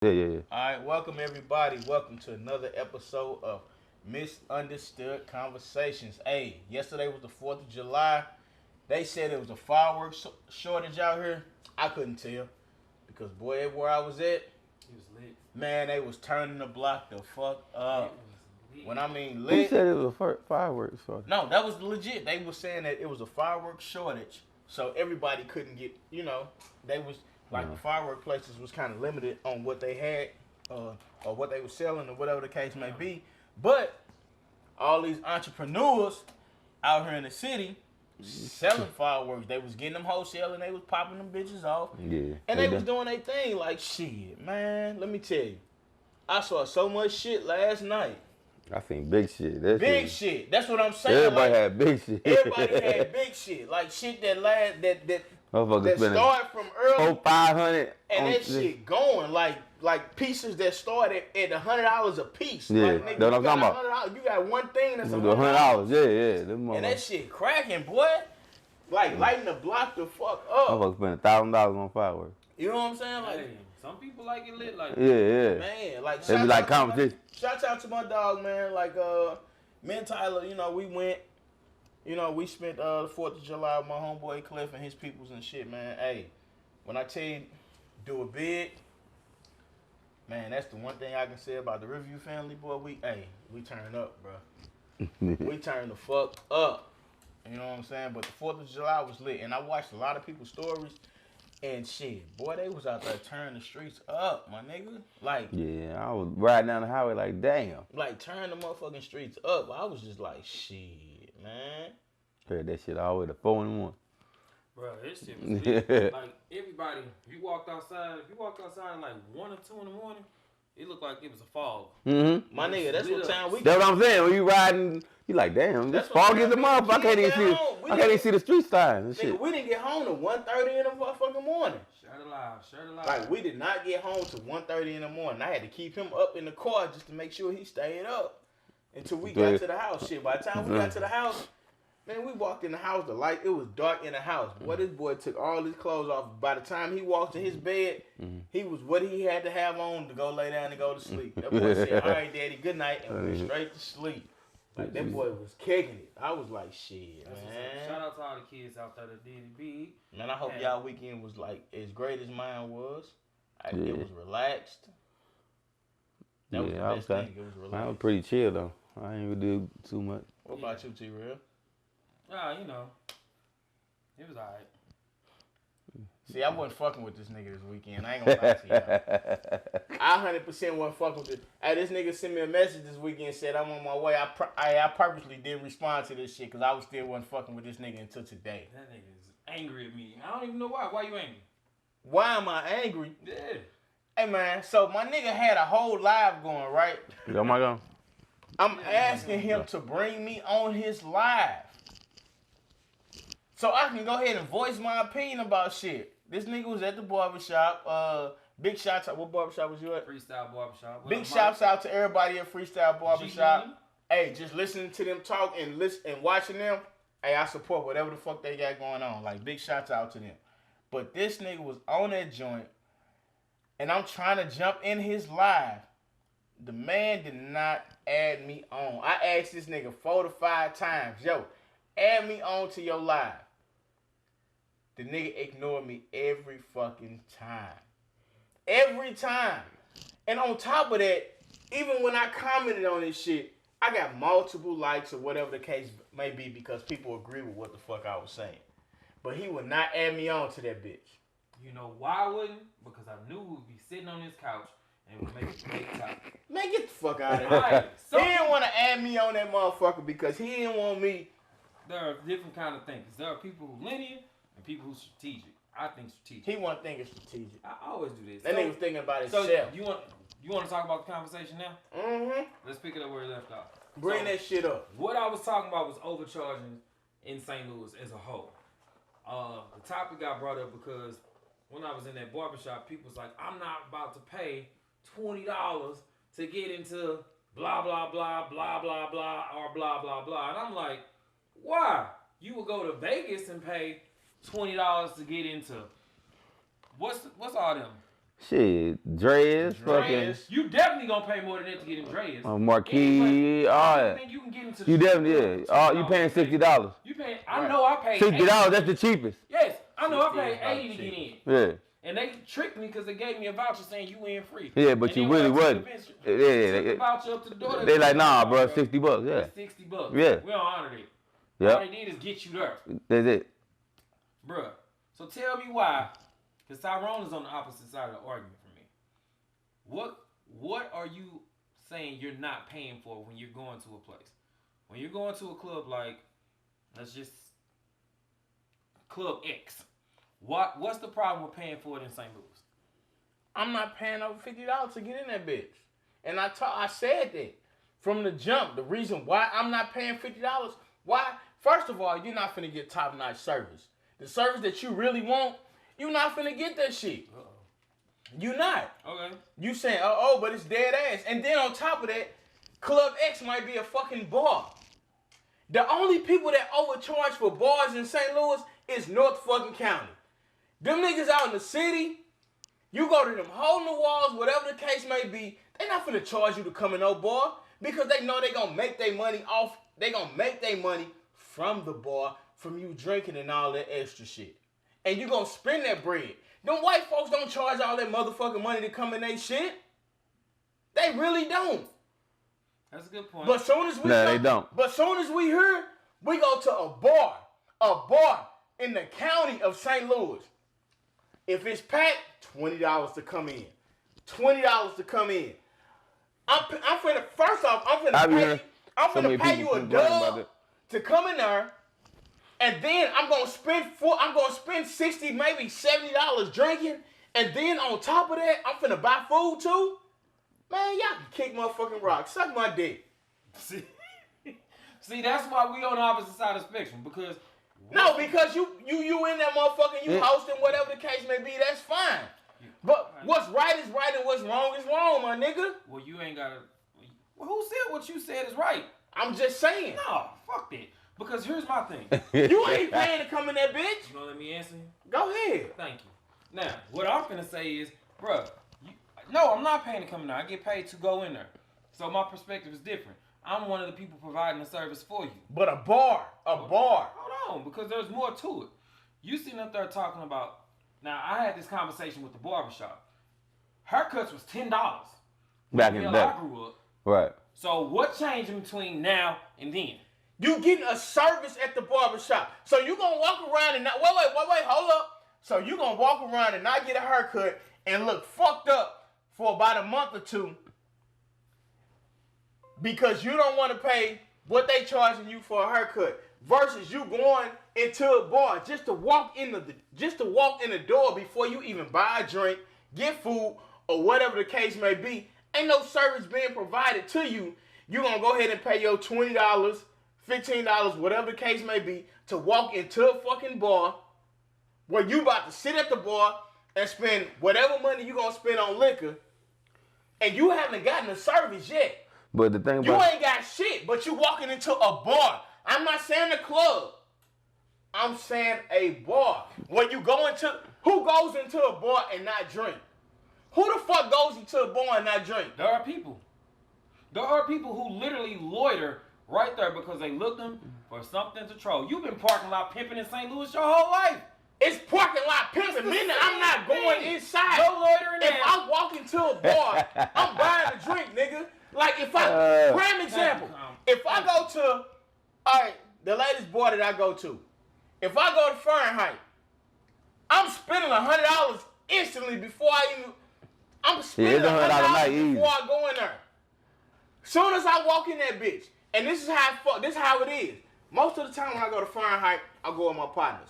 Yeah. All right, welcome everybody. Welcome to another episode of Misunderstood Conversations. Hey, yesterday was the 4th of July. They said it was a fireworks shortage out here. I couldn't tell because, boy, where I was at, He was lit. man, they was turning the block the fuck It up. was lit. When I mean Who lit, said it was a fireworks show? no, that was legit. They were saying that it was a fireworks shortage, so everybody couldn't get. They was like the firework places was kind of limited on what they had, or what they were selling, or whatever the case may be. But all these entrepreneurs out here in the city selling fireworks, they was getting them wholesale and they was popping them bitches off, Yeah. and they was doing their thing. Like shit, man. Let me tell you, I saw so much shit last night. I seen big shit. That Big shit. That's what I'm saying. Everybody like, had big shit. Everybody had big shit, like shit that Motherfuckers spending started from early, 500 and that shit going like pieces that started at $100 a piece. Yeah, like, nigga, that's what I'm talking $100, you got one thing that's $100. Yeah. Them and that shit cracking, boy. Like lighting the block the fuck up. Motherfuckers spending $1,000 on fireworks. You know what I'm saying? Like, Hey, some people like it lit like Yeah. man, like They be like competition. Shout out to my dog, man. Like, me and Tyler, we went. We spent the 4th of July with my homeboy Cliff and his peoples and shit, man. Hey, when I tell you, do it big, man, that's the one thing I can say about the Review family, boy. We turn up, bro. We turn the fuck up. You know what I'm saying? But the 4th of July was lit, and I watched a lot of people's stories, and shit, boy, they was out there turning the streets up, my nigga. Like, Yeah, I was riding down the highway like, damn. like turn the motherfucking streets up. I was just like, shit, man. Heard that shit all the way to 4 in the morning. bro, this shit was lit. Like everybody, if you walked outside at like 1 or 2 in the morning, it looked like it was a fog. Mm-hmm. My nigga, that's what time we. That's what I'm saying. When you riding, you like, damn, this That's what fog is the I mean. motherfucker. I can't even see. I can't even see the street signs and Nigga, shit. we didn't get home to 1:30 in the motherfucking morning. Shirt alive. Like, we did not get home to 1:30 in the morning. I had to keep him up in the car just to make sure he stayed up until we got to the house. Shit, by the time we got to the house, man, we walked in the house. It was dark in the house. Boy, this boy took all his clothes off. By the time he walked in his bed, he was what he had to have on to go lay down and go to sleep. That boy said, "All right, daddy, good night," and went straight to sleep. Like, that boy was kicking it. I was like, shit, man. Shout out to all the kids out there that did it big. Man, I hope y'all weekend was like as great as mine was. It was relaxed. That was the best thing. It was relaxed. I was pretty chill though. I ain't even do too much. What about you, T-Real? It was alright. See, I wasn't fucking with this nigga this weekend. I ain't gonna lie to y'all. I 100% wasn't fucking with this. Hey, this nigga sent me a message this weekend and said I'm on my way. I purposely didn't respond to this shit because I was still wasn't fucking with this nigga until today. That nigga is angry at me. I don't even know why. Why you angry? Why am I angry? Yeah. Hey, man, so my nigga had a whole live going, right? Oh my god. I'm asking him to bring me on his live so I can go ahead and voice my opinion about shit. This nigga was at the barbershop. Big shouts out. What barbershop was you at? Freestyle Barbershop. Big shouts out to everybody at Freestyle Barbershop. G-Money. Hey, just listening to them talk and watching them. Hey, I support whatever the fuck they got going on. Like, big shouts out to them. But this nigga was on that joint, and I'm trying to jump in his live. The man did not add me on. I asked this nigga 4 to 5 times, yo, add me on to your live. The nigga ignored me every fucking time. Every time. And on top of that, even when I commented on this shit, I got multiple likes or whatever the case may be because people agree with what the fuck I was saying. But he would not add me on to that bitch. You know why I wouldn't? Because I knew we'd be sitting on this couch and we'd make a great topic. Man, get the fuck out of here. Right. He didn't want to add me on that motherfucker because he didn't want me. There are different kind of thinkers. There are people who linear and people who strategic. I think strategic. He wasn't thinking strategic. I always do this. That nigga was thinking about So himself. you want to talk about the conversation now? Mm-hmm. Let's pick it up where it left off. Bring that shit up. What I was talking about was overcharging in St. Louis as a whole. The topic got brought up because when I was in that barbershop, people was like, I'm not about to pay $20 to get into blah, blah, blah, blah, blah, blah, or blah, blah, blah. And I'm like, why? You would go to Vegas and pay $20 to get into what's all them? Shit, Dre's, fucking Dre's. You definitely gonna pay more than that to get in Dre's. Marquee, all I that. think you can get into the You strip definitely, club yeah. for You paying $60. You paying? I know I paid $60, that's the cheapest. Yes, I know I $60 paid 80 to get in. Yeah. And they tricked me because they gave me a voucher saying you in free. Yeah, but And you then when really I took wasn't. the picture, Yeah, took the they, voucher up to the door. they like, nah, bro, bro. $60, yeah. It's $60. Yeah. We don't honor it. Yep. All they need is get you there, That's it. bruh. So tell me why, because Tyrone is on the opposite side of the argument for me. What are you saying you're not paying for when you're going to a place? When you're going to a club like, let's just, Club X. What's the problem with paying for it in St. Louis? I'm not paying over $50 to get in that bitch. And I said that from the jump. The reason why I'm not paying $50, why? First of all, you're not finna get top-notch service. The service that you really want, you're not finna get that shit. Uh-oh. You not. Okay. You saying, but it's dead ass. And then on top of that, Club X might be a fucking bar. The only people that overcharge for bars in St. Louis is North fucking County. Them niggas out in the city, you go to them hole in the walls, whatever the case may be, they not finna charge you to come in no bar because they know they gonna make their money off, they gonna make their money from the bar, from you drinking and all that extra shit. And you gonna spend that bread. Them white folks don't charge all that motherfucking money to come in they shit. They really don't. That's a good point. But soon as we They don't. But soon as we hear, we go to a bar in the county of St. Louis. If it's packed, $20 to come in. $20 to come in. I'm finna, first off, I'm finna pay you a dub to come in there, and then I'm gonna spend 60, maybe $70 drinking, and then on top of that, I'm finna buy food too. Man, y'all can kick motherfucking rocks. Suck my dick. See, that's why we on the opposite side of the spectrum, because No, because you in that motherfucker, you hosting whatever the case may be, that's fine. But what's right is right and what's wrong is wrong, my nigga. well, you ain't gotta. Well, who said what you said is right? I'm just saying. No, fuck that. Because here's my thing. You ain't paying to come in that bitch. You gonna let me answer you? Go ahead. Thank you. Now, what I'm gonna say is, bruh, no, I'm not paying to come in there. I get paid to go in there. So my perspective is different. I'm one of the people providing the service for you. But a bar. Hold on, because there's more to it. You sitting up there talking about, now I had this conversation with the barbershop. Haircuts was $10. Back in the day. I grew up. Right. So what changed in between now and then? You getting a service at the barbershop. So you gonna walk around and not, wait, hold up. So you gonna walk around and not get a haircut and look fucked up for about a month or two because you don't want to pay what they charging you for a haircut versus you going into a bar just to walk in the door before you even buy a drink, get food, or whatever the case may be. Ain't no service being provided to you. You gonna go ahead and pay your $20, $15, whatever the case may be, to walk into a fucking bar where you about to sit at the bar and spend whatever money you gonna spend on liquor, and you haven't gotten a service yet. But the thing You about ain't got shit, but you walking into a bar. I'm not saying a club. I'm saying a bar. When you go into, who goes into a bar and not drink? Who the fuck goes into a bar and not drink? There are people. There are people who literally loiter right there because they looking for something to troll. You've been parking lot pimping in St. Louis your whole life. It's parking lot pimping, meaning I'm not going inside. No loitering If there. I walk into a bar, I'm buying a drink, nigga. Like if I, prime example, if I go to, all right, the latest bar that I go to, if I go to Fahrenheit, I'm spending $100 instantly before I even, I'm spending it's $100 night $100 easy. before I go in there. Soon as I walk in that bitch, and this is how it is. Most of the time when I go to Fahrenheit, I go with my partners.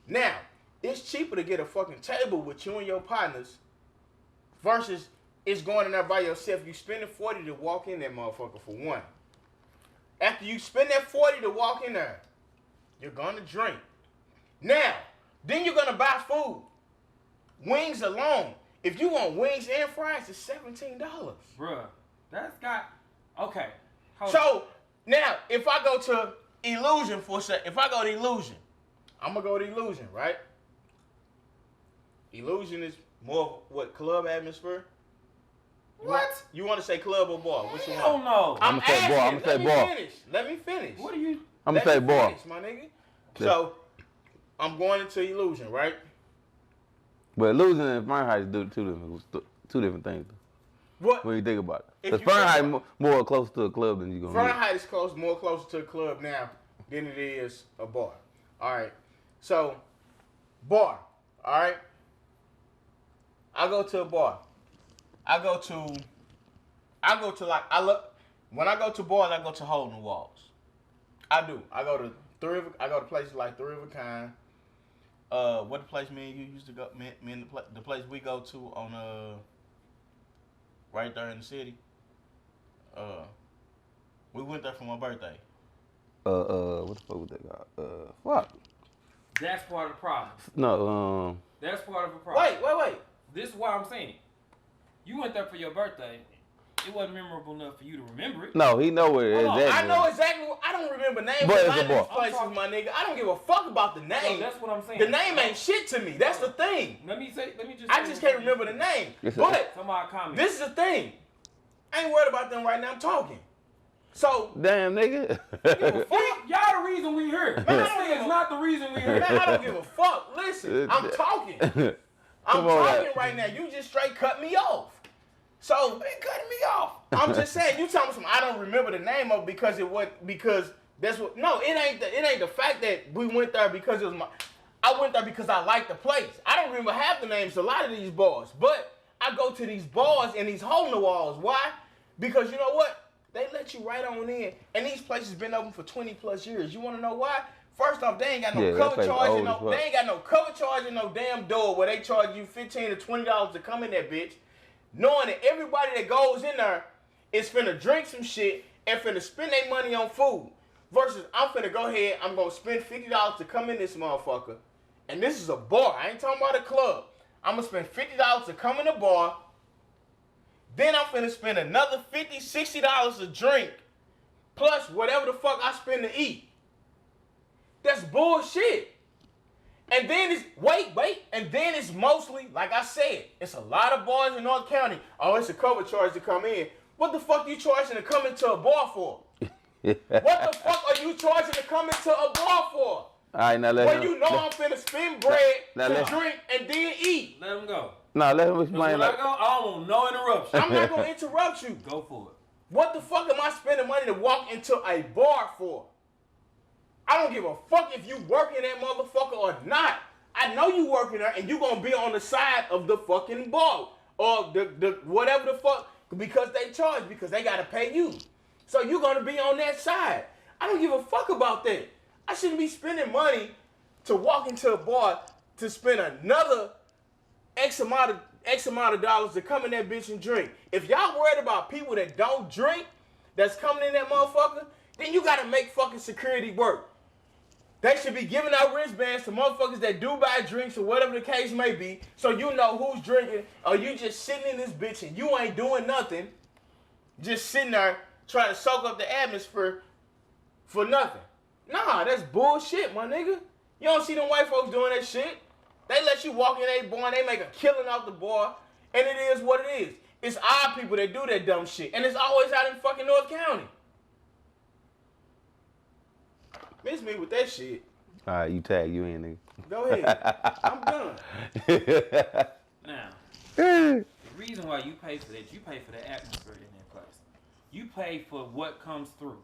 Now, it's cheaper to get a fucking table with you and your partners versus it's going in there by yourself. You spending $40 to walk in that motherfucker for one. After you spend that $40 to walk in there, you're gonna drink. Now, then you're gonna buy food. Wings alone. If you want wings and fries, it's $17. Bruh, that's got, okay. Hold on. So, now, if I go to Illusion for a second, if I go to Illusion, I'm gonna go to Illusion, right? Illusion is More of what, club atmosphere? What? You want to say club or bar? What you I don't want? know. I'm I'ma say asking. bar, I'ma say bar. Let me finish. What are you? I'm Let gonna say me bar. finish, my nigga. So, I'm going into Illusion, right? But losing and Fahrenheit do two different things. What? When you think about it, If because you think Fahrenheit about- more close to a club than you gonna. Fahrenheit is more closer to a club now than it is a bar. All right. So, bar. All right. I go to a bar. I go to like when I go to bars, I go to hole in the walls. I do. I go to places like Three of a Kind. What the place me and you used to go? Me and the place we go to on right there in the city. We went there for my birthday. What the fuck was that called? Fuck. That's part of the problem. No, That's part of the problem. Wait. This is why I'm saying it. You went there for your birthday. It wasn't memorable enough for you to remember it. no, he know where it is. Hold on, I know exactly. I don't remember names But of a it's lot a of these bar. places, I'm my nigga. I don't give a fuck about the So name. that's what I'm saying. The name ain't shit to me. That's the thing. Let me just. I just can't remember the name. Yes, sir. But Somebody comment. this is the thing. I ain't worried about them right now. I'm talking. So, Damn, nigga. Y'all the reason we here. Man, This nigga is not the reason we man, here. I don't give a fuck. Listen, I'm talking. I'm Come on, talking man. right now. You just straight cut me off. So, They cutting me off. I'm just saying, you telling me some I don't remember the name of it because that's what no, it ain't the fact that we went there because it was I went there because I liked the place. I don't remember half the names of a lot of these bars, but I go to these bars and these hole in the walls. Why? Because you know what? They let you right on in. And these places been open for 20 plus years. You wanna know why? First off, they ain't got no Yeah, that cover place charge old and as fuck. they ain't got no cover charge and no damn door where they charge you $15 to $20 to come in that bitch. Knowing that everybody that goes in there is finna drink some shit and finna spend their money on food. Versus I'm finna go ahead, I'm gonna spend $50 to come in this motherfucker. And this is a bar. I ain't talking about a club. I'm gonna spend $50 to come in the bar. Then I'm finna spend another $50, $60 to drink. Plus whatever the fuck I spend to eat. That's bullshit. And then and then it's mostly, like I said, it's a lot of bars in North County. Oh, it's a cover charge to come in. What the fuck you charging to come into a bar for? What the fuck are you charging to come into a bar for? All right, now let When him. you know I'm finna spend bread Now to let- drink and then eat. Let him go. Nah, let him 'Cause explain. when I Like, go, I don't want no interruption. I'm not gonna interrupt you. Go for it. What the fuck am I spending money to walk into a bar for? I don't give a fuck if you work in that motherfucker or not. I know you working there and you gonna be on the side of the fucking bar or the whatever the fuck because they charge because they gotta pay you. So you gonna be on that side. I don't give a fuck about that. I shouldn't be spending money to walk into a bar to spend another X amount of dollars to come in that bitch and drink. If y'all worried about people that don't drink, that's coming in that motherfucker, then you gotta make fucking security work. They should be giving out wristbands to motherfuckers that do buy drinks or whatever the case may be, so you know who's drinking, or you just sitting in this bitch and you ain't doing nothing, just sitting there trying to soak up the atmosphere for nothing. Nah, that's bullshit, my nigga. You don't see them white folks doing that shit. They let you walk in a bar and they make a killing out the bar, and it is what it is. It's our people that do that dumb shit, and it's always out in fucking North County. Miss me with that shit. all right, you tag you in, Go ahead. I'm done. nigga. Now, the reason why you pay for that, you pay for the atmosphere in that place. You pay for what comes through.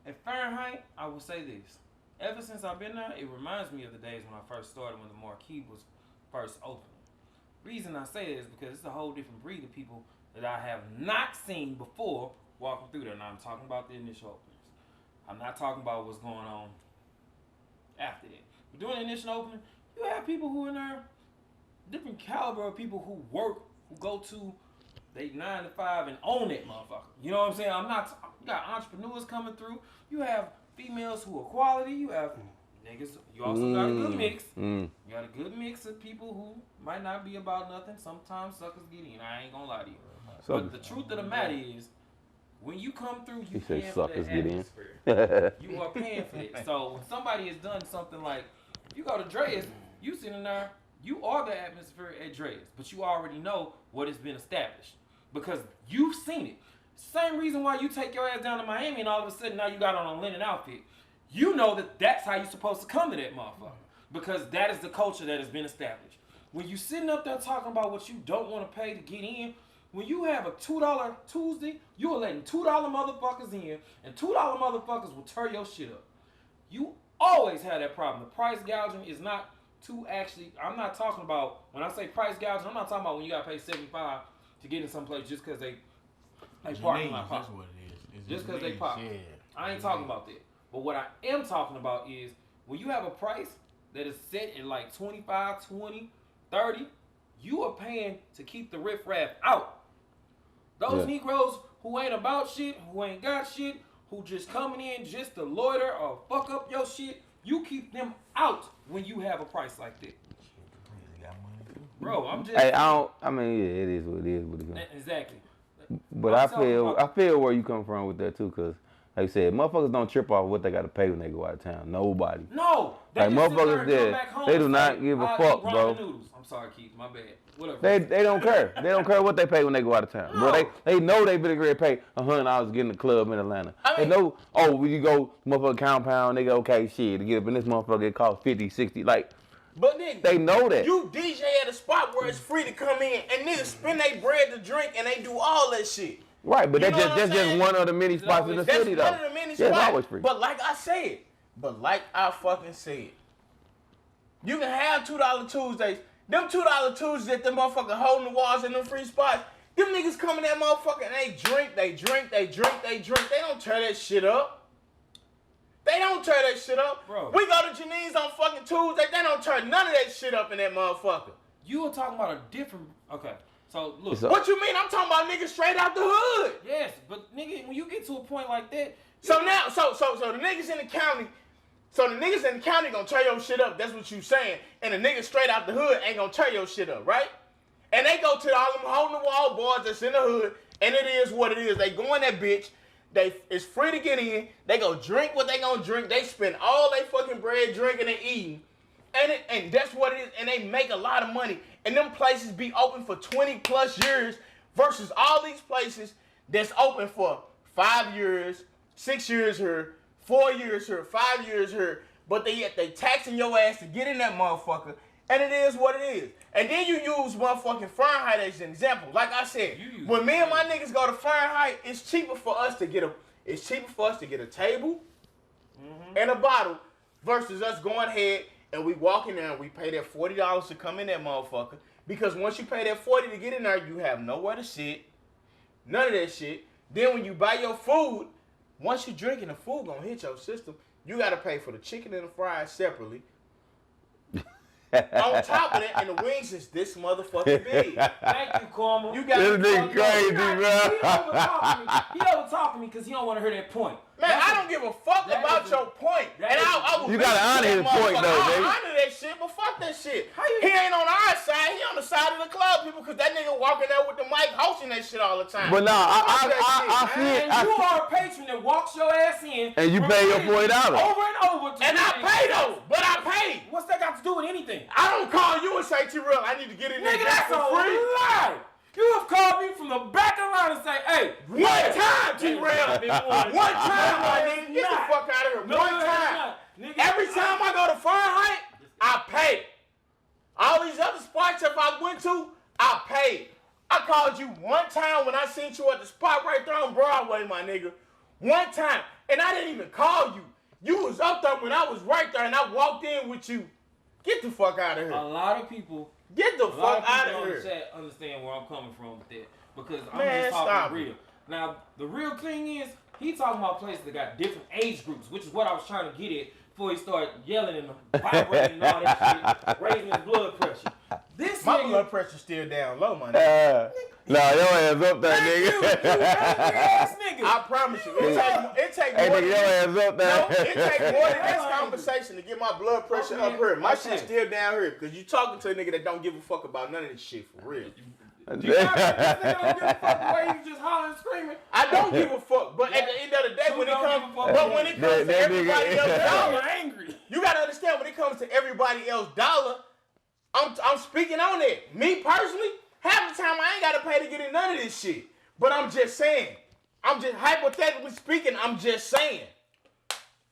At Fahrenheit, I will say this. Ever since I've been there, it reminds me of the days when I first started, when the Marquee was first opening. Reason I say that is because it's a whole different breed of people that I have not seen before walking through there. Now I'm talking about the initial openings. I'm not talking about what's going on after that. But during the initial opening, you have people who are in there, different caliber of people who work, who go to they 9 to 5 and own that motherfucker. You know what I'm saying? You got entrepreneurs coming through. You have females who are quality. You have niggas. You also got a good mix. You got a good mix of people who might not be about nothing. Sometimes suckers get in. I ain't gonna lie to you. But the truth of the matter is, when you come through, you He said paying for that suckers get in. atmosphere. You are paying for it. So when somebody has done something like, if you go to Dre's, you sitting there, You are the atmosphere at Dre's, but you already know what has been established because you've seen it. Same reason why you take your ass down to Miami and all of a sudden now you got on a linen outfit. You know that that's how you're supposed to come to that motherfucker because that is the culture that has been established. When you sitting up there talking about what you don't want to pay to get in, when you have a $2 Tuesday, you are letting $2 motherfuckers in, and $2 motherfuckers will tear your shit up. You always have that problem. The price gouging is not to actually, I'm not talking about, when I say price gouging, I'm not talking about when you got to pay $75 to get in someplace just because they parking lot pop. That's what it is. Just because they pop. Yeah. I ain't talking about that. But what I am talking about is when you have a price that is set at like 25, 20, 30, you are paying to keep the riffraff out. Those Negroes who ain't about shit, who ain't got shit, who just coming in just to loiter or fuck up your shit, you keep them out when you have a price like that. Bro, I'm just. Hey, I mean, yeah, it is what it is. Exactly. But I feel where you come from with that too, cause like I said, motherfuckers don't trip off what they got to pay when they go out of town. Nobody. No. Like motherfuckers there, they do not give a fuck, bro. I'm sorry, Keith. My bad. Whatever. They don't care. They don't care what they pay when they go out of town. No. Bro, they know they better get paid $100 to get in the club in Atlanta. They know, when you go motherfucking compound, they go, okay, shit, to get up in this motherfucker, it costs 50, 60. Like, but then they know that. You DJ at a spot where it's free to come in and niggas spend their bread to drink and they do all that shit. Right, but that's just one of the many spots in the city, though. That's one of the many Yeah, spots. it's always free. But like I fucking said, you can have $2 Tuesdays. Them $2 Tuesdays that them motherfucker holding the walls in them free spots. Them niggas come in that motherfucker and they drink. They don't tear that shit up. They don't tear that shit up. Bro. We go to Janine's on fucking Tuesday. They don't tear none of that shit up in that motherfucker. You were talking about a different. Okay, so look. What you mean? I'm talking about niggas straight out the hood. Yes, but nigga, when you get to a point like that. So now, so the niggas in the county. So the niggas in the county gonna tear your shit up. That's what you saying. And the niggas straight out the hood ain't gonna tear your shit up, right? And they go to all them holding the wall boys that's in the hood, and it is what it is. They go in that bitch. It's free to get in. They go drink what they gonna drink. They spend all their fucking bread drinking and eating. And that's what it is. And they make a lot of money. And them places be open for 20 plus years versus all these places that's open for 5 years, 6 years here, 4 years here, 5 years here. But they taxing your ass to get in that motherfucker. And it is what it is. And then you use motherfucking Fahrenheit as an example. Like I said, when me and my niggas go to Fahrenheit, it's cheaper for us to get a table and a bottle versus us going ahead and we walk in there and we pay that $40 to come in that motherfucker. Because once you pay that $40 to get in there, you have nowhere to sit. None of that shit. Then when you buy your food, once you drinking, the food gonna hit your system. You gotta pay for the chicken and the fries separately. On top of that, and the wings is this motherfucking big. Thank you, Karma. You got This nigga crazy, He over talking me because he don't want to hear that point. Man, I don't give a fuck about your point. And I will You gotta honor his point, though, I baby. honor that shit, but fuck that shit. He ain't on our side. He on the side of the club people because that nigga walking there with the mic hosting that shit all the time. But nah, I And see you it. are a patron that walks your ass in. And you pay your $40. Over and over. And I pay though, but I pay. What's that got to do with anything? I don't call you and say, T-Real, I need to get in there Nigga, that's a for free. lie. You have called me from the back of the line and say, hey, One time, T-Real. One time, my nigga. Get the fuck out of here. No, One time. Every time I go to Fahrenheit, I pay. All these other spots if I went to, I paid. I called you one time when I seen you at the spot right there on Broadway, my nigga. One time. And I didn't even call you. You was up there when I was right there and I walked in with you. Get the fuck out of here. A lot of people Get the fuck out of on here. the chat understand where I'm coming from with that because I'm Man, just talking stop real. Now, the real thing is, he talking about places that got different age groups, which is what I was trying to get at before he started yelling and vibrating and all that shit, raising his blood pressure. This My nigga, blood pressure's still down low, my nigga. Nah, your ass up there, nigga. you ass nigga. I promise you, it take Hey, more nigga, than your ass up there. No, it takes more than this conversation to get my blood pressure up here. My shit's still down here because you talking to a nigga that don't give a fuck about none of this shit for real. You got this nigga don't give a fuck the way you just hollering and screaming. I don't give a fuck, but at the end of the day, You when it don't comes, give a fuck. but when it comes to That everybody nigga- else dollar, You're angry. you gotta understand when it comes to everybody else dollar, I'm speaking on it. Me personally, half the time I ain't gotta pay to get in none of this shit. But I'm just saying. I'm just hypothetically speaking. I'm just saying.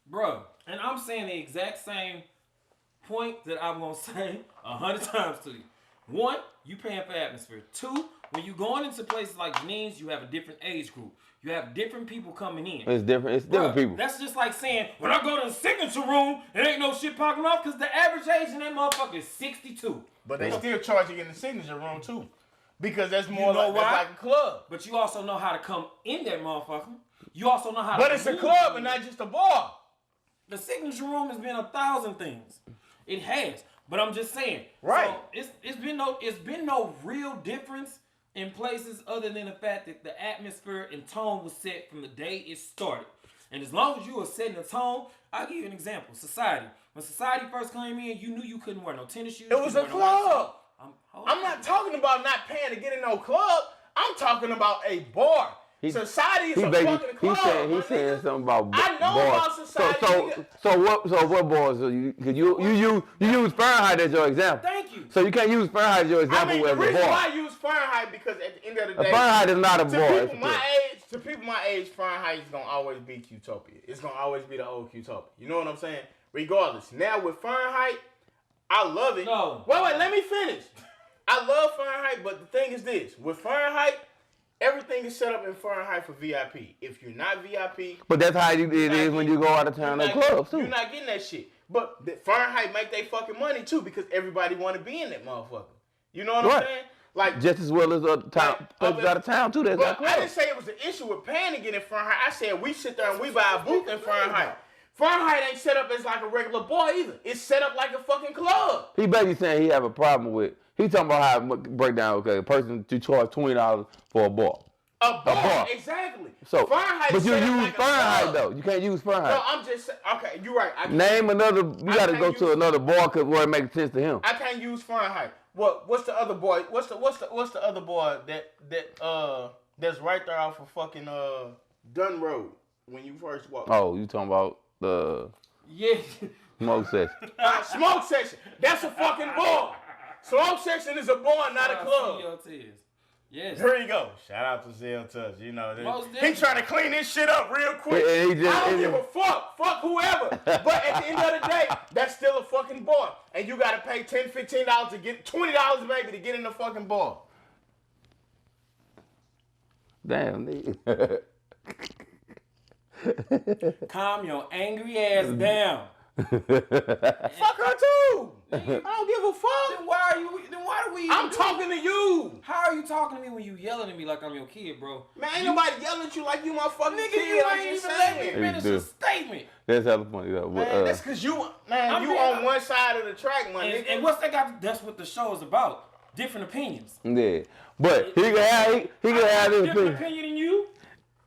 Bro, and I'm saying the exact same point that I'm gonna say 100 times to you. One, you paying for atmosphere. Two, when you going into places like Janine's, you have a different age group. You have different people coming in. It's different. It's different people. That's just like saying, when I go to the signature room, it ain't no shit popping off because the average age in that motherfucker is 62. But they still charge you in the signature room too. Because that's more You know like, that's why? like a club. But you also know how to come in that motherfucker. You also know how to But it's a move. club and not just a bar. The signature room has been 1,000 things. It has. But I'm just saying. Right. So it's been no real difference in places other than the fact that the atmosphere and tone was set from the day it started. And as long as you were setting the tone, I'll give you an example. Society. When Society first came in, you knew you couldn't wear no tennis shoes. It was a club. I'm I'm not talking about not paying to get in no club. I'm talking about a bar. Society is a fucking club. He's saying something about I know bars. about society. So what bars? You use Fahrenheit as your example. Thank you. So you can't use Fahrenheit as your example the as a reason bar. why I use Fahrenheit because at the end of the day, Fahrenheit is not a bar. To people my age, Fahrenheit is gonna always be Qtopia. It's gonna always be the old Qtopia. You know what I'm saying? Regardless. Now with Fahrenheit, I love it. No. Wait, let me finish. I love Fahrenheit, but the thing is this: with Fahrenheit, everything is set up in Fahrenheit for VIP. If you're not VIP, but that's how it is when you go out of town at clubs too. You're not getting that shit. But the Fahrenheit make they fucking money too because everybody want to be in that motherfucker. You know what I'm saying? Like just as well as places out of town too. That's but not I didn't say it was an issue with paying to get in Fahrenheit. I said we sit there and we buy a booth in Fahrenheit. Fahrenheit ain't set up as like a regular bar either. It's set up like a fucking club. He basically saying he have a problem with. He talking about how it break down. Okay, a person to charge $20 for a bar. A bar, exactly. So, Fahrenheit but you use like Fahrenheit though. You can't use Fahrenheit. No, I'm just okay. You're right. Name another. You got to go to another bar where it makes sense to him. I can't use Fahrenheit. What's the other boy? What's the other boy that's right there off of fucking Dunn Road when you first walk? Oh, you talking about the smoke section? Smoke section. That's a fucking bar. Smoke section is a bar, not a club. Yes. Here you go. Shout out to Zell Touch. You know, he trying to clean this shit up real quick. I don't give a fuck. Fuck whoever. But at the end of the day, that's still a fucking bar. And you got to pay $10, $15 to get, $20 maybe to get in the fucking bar. Damn, nigga. Calm your angry ass down. Fuck her too. I don't give a fuck. Then why do we? I'm talking to you. How are you talking to me when you yelling at me like I'm your kid, bro? Man, ain't nobody yelling at you like you my fucking Nigga, kid. you ain't even let me finish a statement. That's hella funny though. Man, that's cause you on one side of the track, my nigga. And what's that got? That's what the show is about. Different opinions. Yeah, but he can have his different opinion than you.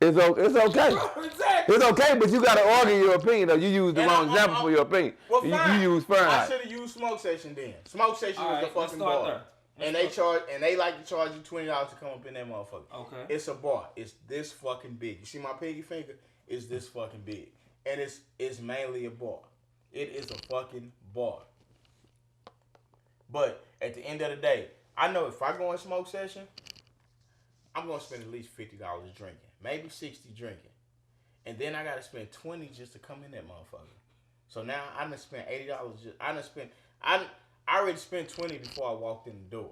It's okay. Exactly. It's okay, but you gotta argue your opinion though. You use the wrong example for your opinion. Well, fine. You use Fahrenheit. I should have used Smoke Section then. Smoke Section was the fucking bar. There. And they like to charge you $20 to come up in that motherfucker. Okay. It's a bar. It's this fucking big. You see my pinky finger? It's this fucking big. And it's mainly a bar. It is a fucking bar. But at the end of the day, I know if I go in Smoke Session, I'm gonna spend at least $50 drinking. Maybe 60 drinking. And then I gotta spend 20 just to come in that motherfucker. So now I done spent $80 I already spent 20 before I walked in the door.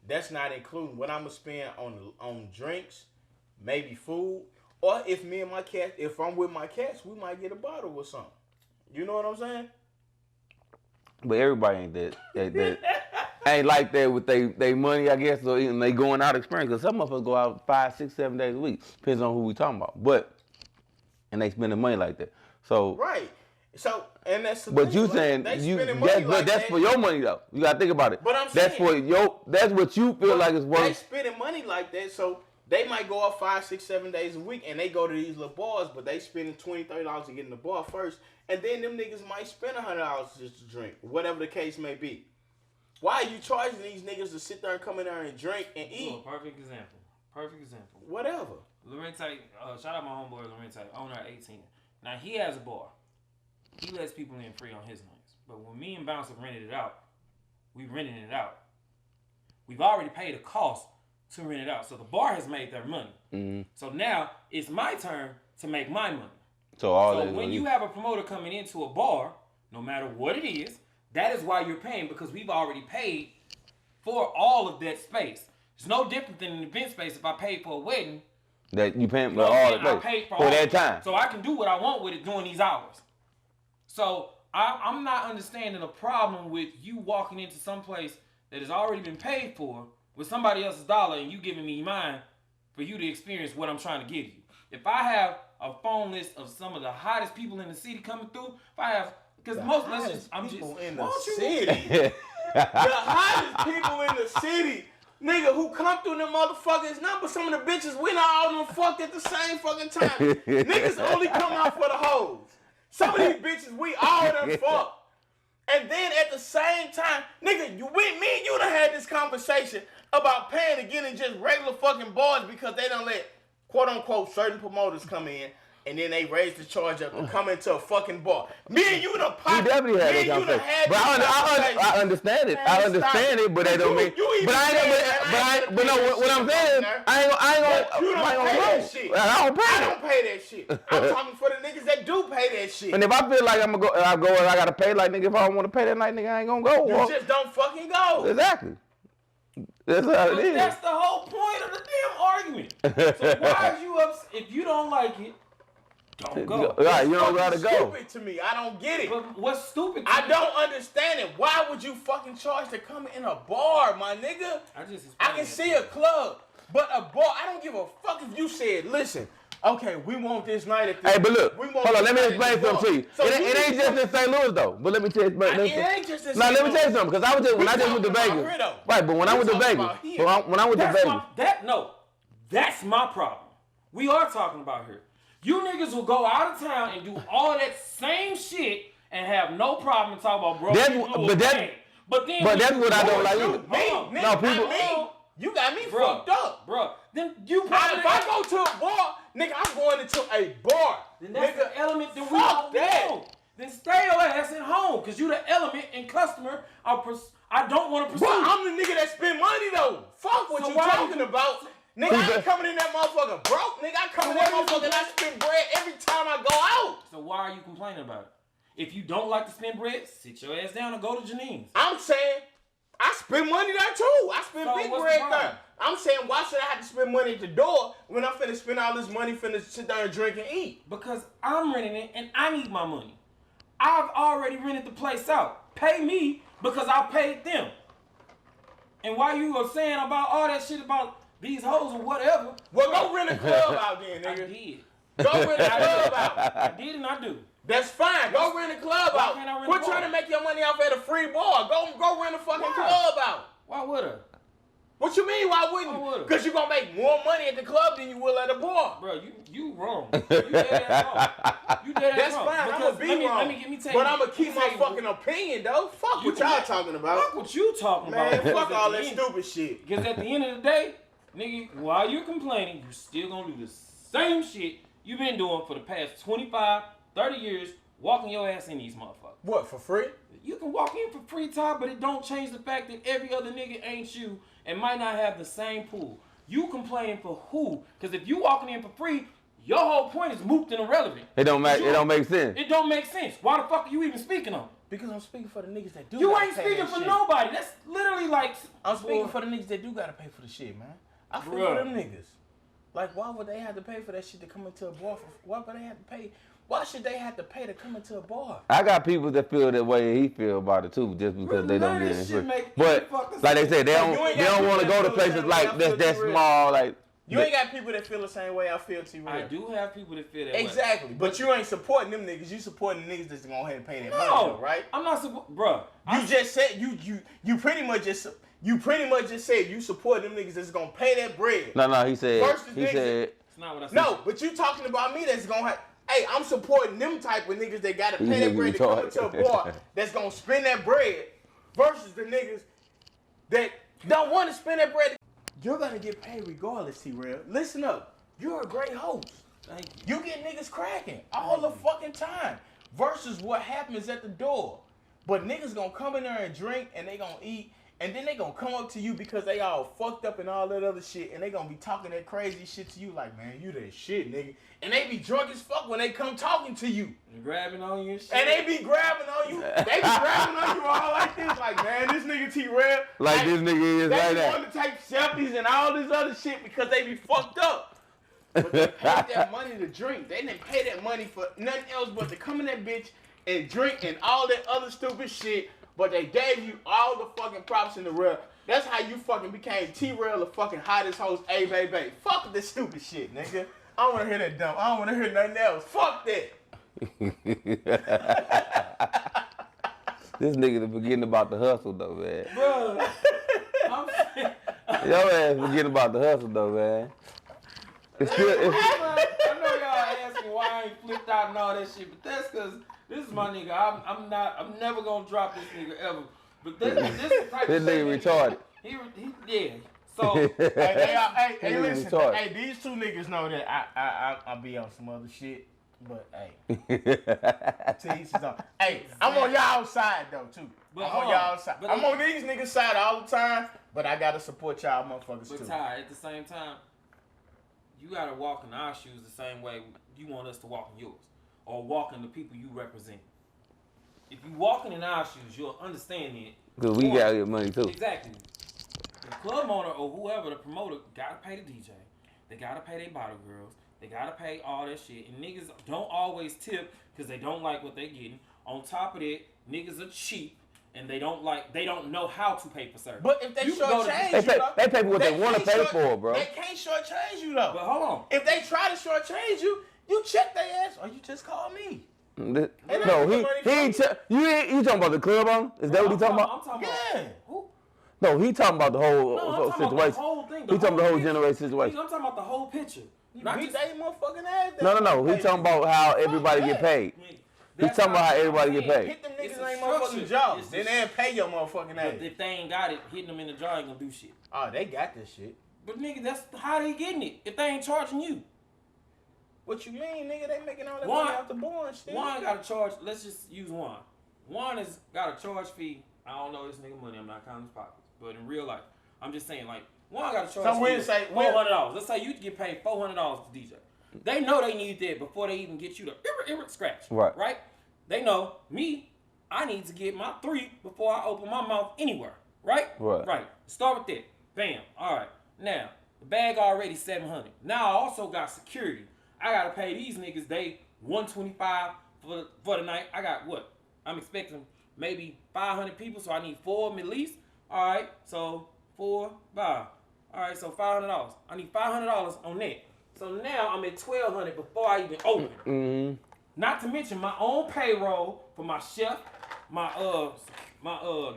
That's not including what I'm gonna spend on drinks, maybe food, or if I'm with my cats, we might get a bottle or something. You know what I'm saying? But everybody ain't that ain't like that with they money, I guess, or even they going out experience. Because some of us go out 5, 6, 7 days a week. Depends on who we talking about. And they spending money like that. So right. So and that's the but thing, you saying that's for your money though. You gotta think about it. But I'm saying that's what you feel like is worth. They spending money like that, so they might go out 5, 6, 7 days a week and they go to these little bars, but they spending $20, $30 to get in the bar first, and then them niggas might spend $100 just to drink, whatever the case may be. Why are you charging these niggas to sit there and come in there and drink and eat? Perfect example. Whatever. Lorente, shout out my homeboy Lorente, owner at 18. Now he has a bar. He lets people in free on his nights. But when me and Bouncer rented it out, we renting it out. We've already paid a cost to rent it out. So the bar has made their money. Mm-hmm. So now it's my turn to make my money. So when you have a promoter coming into a bar, no matter what it is, that is why you're paying, because we've already paid for all of that space. It's no different than an event space. If I paid for a wedding, that you paying you for know what all I'm the saying? I place paid for all that time. So I can do what I want with it during these hours. So I'm not understanding the problem with you walking into some place that has already been paid for with somebody else's dollar and you giving me mine for you to experience what I'm trying to give you. If I have a phone list of some of the hottest people in the city coming through, if I have, because most listeners, I'm just in why the don't you- city. The hottest people in the city, nigga, who come through them motherfuckers, not but some of the bitches we not all them fucked at the same fucking time. Niggas only come out for the hoes. Some of these bitches we all done fucked. And then at the same time, nigga, me and you done had this conversation about paying to get in just regular fucking bars because they don't let quote unquote certain promoters come in. And then they raise the charge up to come into a fucking bar. Me and you done We definitely had that conversation. But I understand it. I understand it, but that don't mean. But what I'm saying is, I ain't gonna pay that shit. I don't pay I it. don't pay that shit. I'm talking for the niggas that do pay that shit. And if I feel like I go and I gotta pay, like nigga, if I don't want to pay that night, nigga, I ain't gonna go. You just don't fucking go. Exactly. That's how it is. That's the whole point of the damn argument. So why are you upset? If you don't like it, don't go. Right, you don't gotta go. Stupid to me. I don't get it. But what's stupid? I don't understand it. Why would you fucking charge to come in a bar, my nigga? I can see a club, but a bar. I don't give a fuck if you said, listen. Okay, we want this night at the. Hey, but look, hold on. Let me explain something to you. So it ain't just in St. Louis though. But let me tell you. It ain't just in Now St. let me tell you Louis. something, because I was just when I just went to Vegas. Right, but when I went to Vegas, when I went to Vegas, that's my problem. We are talking about here. You niggas will go out of town and do all that same shit and have no problem talking about bro. But that's what I don't like either. No, people. You got me fucked up, bro. Then you probably. If I go to a bar, nigga, I'm going into a bar. Then that's nigga, the element that we fuck don't that. want. Then stay your ass at home, cause you the element and customer. I don't want to pursue. But I'm the nigga that spend money though. Fuck what you talking about. Nigga, I ain't coming in that motherfucker broke. Nigga, I come in that motherfucker and I spend bread every time I go out. So why are you complaining about it? If you don't like to spend bread, sit your ass down and go to Janine's. I'm saying I spend money there too. I spend So big what's bread the there. problem? I'm saying why should I have to spend money at the door when I'm finna spend all this money finna sit there and drink and eat? Because I'm renting it and I need my money. I've already rented the place out. Pay me because I paid them. And while you were saying about all that shit about these hoes or whatever. Well, go rent a club out then, nigga. I did. Go rent a club out. I did and I do. That's fine. Go rent a club Why out. can't I rent Quit a bar? trying to make your money off at a free bar. Go rent a fucking Why? club out. Why would I? What you mean? Why wouldn't Why you? would I? Because you're going to make more money at the club than you will at a bar. Bro, you wrong. You dead ass wrong. You dead ass That's wrong. fine. I'm Because going to be wrong. Let me tell you. But I'm going to keep my let me tell you, fucking opinion, though. Fuck You what y'all can- talking about. Fuck what you talking Man, about. fuck Because at all the that end- stupid shit. Because at the end of the day, nigga, while you're complaining, you still gonna do the same shit you've been doing for the past 25, 30 years, walking your ass in these motherfuckers. What, for free? You can walk in for free time, but it don't change the fact that every other nigga ain't you and might not have the same pool. You complaining for who? Because if you walking in for free, your whole point is moot and irrelevant. It don't make sense. It don't make sense. Why the fuck are you even speaking on? Because I'm speaking for the niggas that do. You ain't speaking for nobody. That's literally like. I'm speaking for the niggas that do gotta pay for the shit, man. I feel Bruh. for them niggas. Like, why would they have to pay for that shit to come into a bar? Why would they have to pay? Why should they have to pay to come into a bar? I got people that feel that way he feel about it too, just because they don't None of get this it shit free. make But any fucking like they sense. said, they Like, you ain't don't got want to people go to that feel places the same like way I feel that T-Real. small. Like You ain't got people that feel the same way I feel, T-Real. I do have people that feel that way. Exactly. But you ain't supporting them niggas. You supporting the niggas that's gonna go ahead and pay that money, No, though, right? I'm not support, bruh. You just said you pretty much just said you support them niggas that's gonna pay that bread. no, he said Versus he niggas- said It's not what I said. No, but you talking about me that's gonna have. Hey, I'm supporting them type of niggas that gotta pay You that niggas bread to come retarded. into a bar that's gonna spend that bread versus the niggas that don't want to spend that bread. You're gonna get paid regardless, T-Real. Listen up. You're a great host. Thank you. You get niggas cracking all the fucking time versus what happens at the door. But niggas gonna come in there and drink and they gonna eat. And then they gonna come up to you because they all fucked up and all that other shit. And they gonna be talking that crazy shit to you like, man, you that shit, nigga. And they be drunk as fuck when they come talking to you. And grabbing on you and shit. And they be grabbing on you. They be grabbing on you all like this. Like, man, this nigga T-Rail. Like this nigga is they right be there. wanting to take selfies and all this other shit because they be fucked up. But they paid that money to drink. They didn't pay that money for nothing else but to come in that bitch and drink and all that other stupid shit. But they gave you all the fucking props in the world. That's how you fucking became T-Rail, the fucking hottest host, A baby. Fuck this stupid shit, nigga. I don't want to hear that dumb. I don't want to hear nothing else. Fuck that. This nigga forgetting about the hustle though, man. Bro, Your ass forgetting about the hustle though, man. It's still, I know y'all asking why I ain't flipped out and all that shit, but that's because this is my nigga. I'm never gonna drop this nigga ever. But this the type this of shit nigga retarded. Yeah. So Hey, Nigga listen. retarded. Hey, these two niggas know that I be on some other shit. But hey, to each his own. Hey, I'm on y'all side though too. But I'm hold on on. y'all side. But I'm on these niggas side all the time. But I gotta support y'all motherfuckers But too. Ty, at the same time, you gotta walk in our shoes the same way you want us to walk in yours, or walk in the people you represent. If you walking in our shoes, you'll understand it. Cause we gotta get money too. Exactly. The club owner or whoever, the promoter, gotta pay the DJ. They gotta pay their bottle girls. They gotta pay all that shit. And niggas don't always tip because they don't like what they getting. On top of that, niggas are cheap. And they don't know how to pay for service. But if they You can go to- shortchange They you, pay, though, they pay for what they want to can't pay short- for, bro. They can't shortchange you though. But hold on. If they try to shortchange you, you check their ass or you just call me. No, They he don't get he ain't. You talking about the club on? Is that what he talking about? I'm talking Yeah. about who? No, he talking about the whole No, I'm talking about the situation. whole thing. He talking about the whole picture. generation I'm situation. talking about the whole picture. You Not beat just- they motherfucking ass. No. He talking about how everybody get paid. He That's talking about how I'm everybody get saying. paid. Hit them It's niggas a ain't structure. motherfucking jobs. It's Then a- they'll pay your motherfucking But ass. if they ain't got it, hitting them in the jaw ain't gonna do shit. Oh, they got this shit. But nigga, that's how they getting it. If they ain't charging you, What you mean, nigga? They making all that One- money off the board shit. Juan got to charge. Let's just use Juan. Juan has got a charge fee. I don't know this nigga money. I'm not counting his pockets. But in real life, I'm just saying like Juan got a charge So fee. we'll of say- $400. Let's say you get paid $400 to DJ. They know they need that before they even get you the scratch. Right. Right. They know me. I need to get my 3 before I open my mouth anywhere. Right. Right. Right. Start with that. Bam. All right. Now the bag already $700. Now I also got security. I gotta pay these niggas. They $125 for the night. I got what? I'm expecting maybe 500 people, so I need 4 of them at least. All right, so 4, 5. All right, so $500. I need $500 on that. So now I'm at $1,200 before I even open. Mm-hmm. Not to mention my own payroll for my chef, my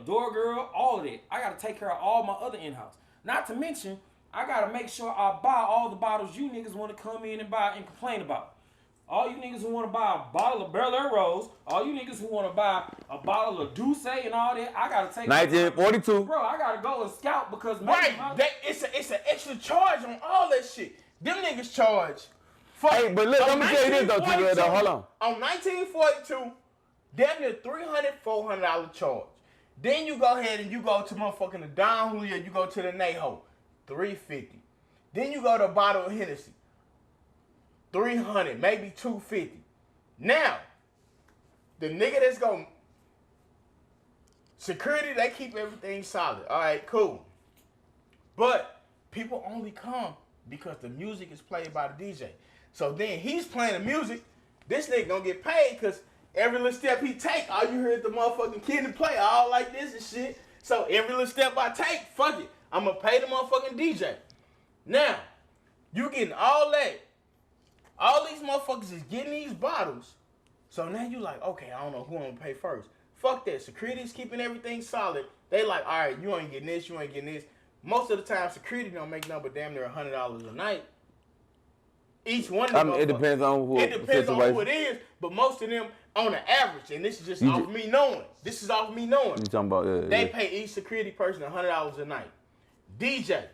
door girl, all of that. I gotta take care of all my other in-house. Not to mention, I gotta make sure I buy all the bottles you niggas want to come in and buy and complain about. All you niggas who want to buy a bottle of Bel Air Rose, all you niggas who want to buy a bottle of Douce and all that, I gotta take. 1942. Bro, I gotta go and scout because maybe Right. my- It's an extra charge on all that shit. Them niggas charge. Fuck. Hey, but look, On let me tell you this though, T-Rail, though. Hold on. On 1942, damn near $300, $400 charge. Then you go ahead and you go to motherfucking the Don Julio, you go to the Neho, $350. Then you go to a bottle of Hennessy, $300, maybe $250. Now, the nigga that's going security, they keep everything solid. All right, cool. But people only come because the music is played by the DJ. So then he's playing the music. This nigga gonna get paid because every little step he take, all you hear is the motherfucking kid play all like this and shit. So every little step I take, fuck it, I'm gonna pay the motherfucking DJ. Now, you getting all that. All these motherfuckers is getting these bottles. So now you like, okay, I don't know who I'm gonna pay first. Fuck that. Security's keeping everything solid. They like, all right, you ain't getting this, you ain't getting this. Most of the time, security don't make nothing but damn near $100 a night. Each one of them. It depends on who. It depends on situation. who it is, but most of them on the average, and this is just You off ju- me knowing. This is off me knowing. You talking about? They pay each security person $100 a night. DJ,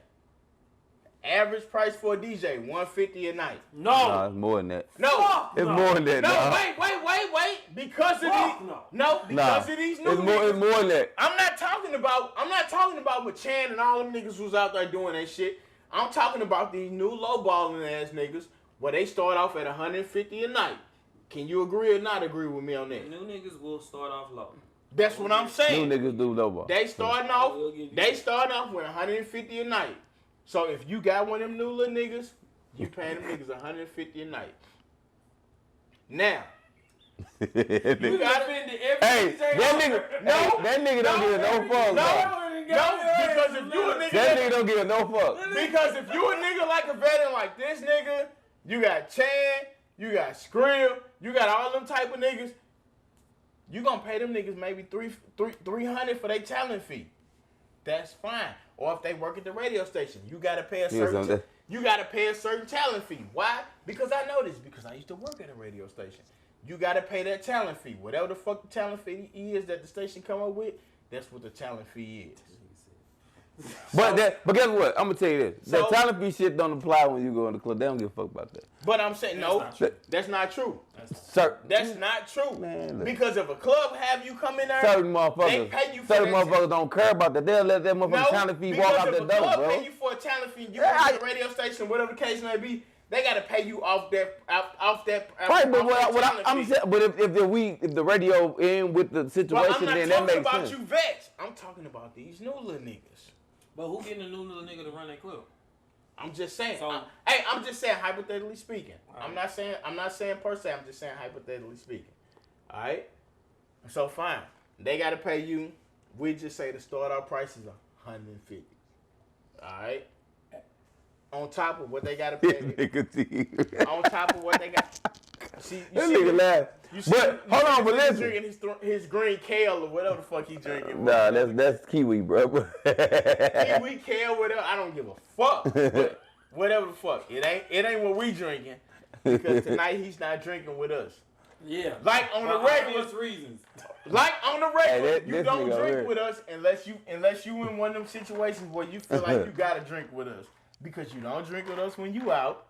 Average price for a DJ, $150 a night. Nah, it's more than that. No. It's more than that. No, dog. wait. Because of Fuck these, Nah, because of these new it's more than that. I'm not talking about Machan and all them niggas who's out there doing that shit. I'm talking about these new lowballing ass niggas where they start off at $150 a night. Can you agree or not agree with me on that? New niggas will start off low. That's what I'm saying. New niggas do low ball. They starting off with $150 a night. So if you got one of them new little niggas, you paying them niggas $150 a night. Now, you got offended every Hey, that nigga don't give no fuck. because if you a nigga That nigga don't give no fuck. because if you a nigga like a veteran like this nigga, you got Chan, you got Skrill, you got all them type of niggas, you gonna pay them niggas maybe $300 for their talent fee. That's fine. Or if they work at the radio station, you gotta pay a certain talent fee. Why? Because I know this. Because I used to work at a radio station. You gotta pay that talent fee. Whatever the fuck the talent fee is that the station come up with, that's what the talent fee is. But guess what? I'm gonna tell you this. That So- talent fee shit don't apply when you go in the club. They don't give a fuck about that. But I'm saying no, not true. that's not true. Sir, That's not true. Man, look. Because if a club have you come in there, certain they motherfuckers, pay you for certain that motherfuckers don't care about that. They'll let that motherfucking talent fee walk out because the if a door, club bro. pay you for a talent fee, you Yeah, go to the radio station, whatever the case may be, they gotta pay you off that. Right, but I'm saying, but if the radio in with the Well, situation, I'm then not that talking makes about sense. you vets. I'm talking about these new little niggas. But who getting a new little nigga to run that club? I'm just saying. So- I'm just saying hypothetically speaking. All I'm right. not saying per se. I'm just saying hypothetically speaking. All right. So fine. They gotta pay you. We just say the start out price is $150. All right. On top of what they gotta pay. Nigga, On top of what they got. See, you that see nigga laugh. You see, But hold on, but listen. Drinking his green kale or whatever the fuck he drinking. Nah, that's kiwi, bro. We kale whatever. I don't give a fuck. But whatever the fuck. It ain't what we drinking. Because tonight he's not drinking with us. Yeah. Like on the For regular. obvious reasons. Like on the regular, Hey, you this don't nigga drink over with us unless you in one of them situations where you feel like you gotta drink with us. Because you don't drink with us when you out.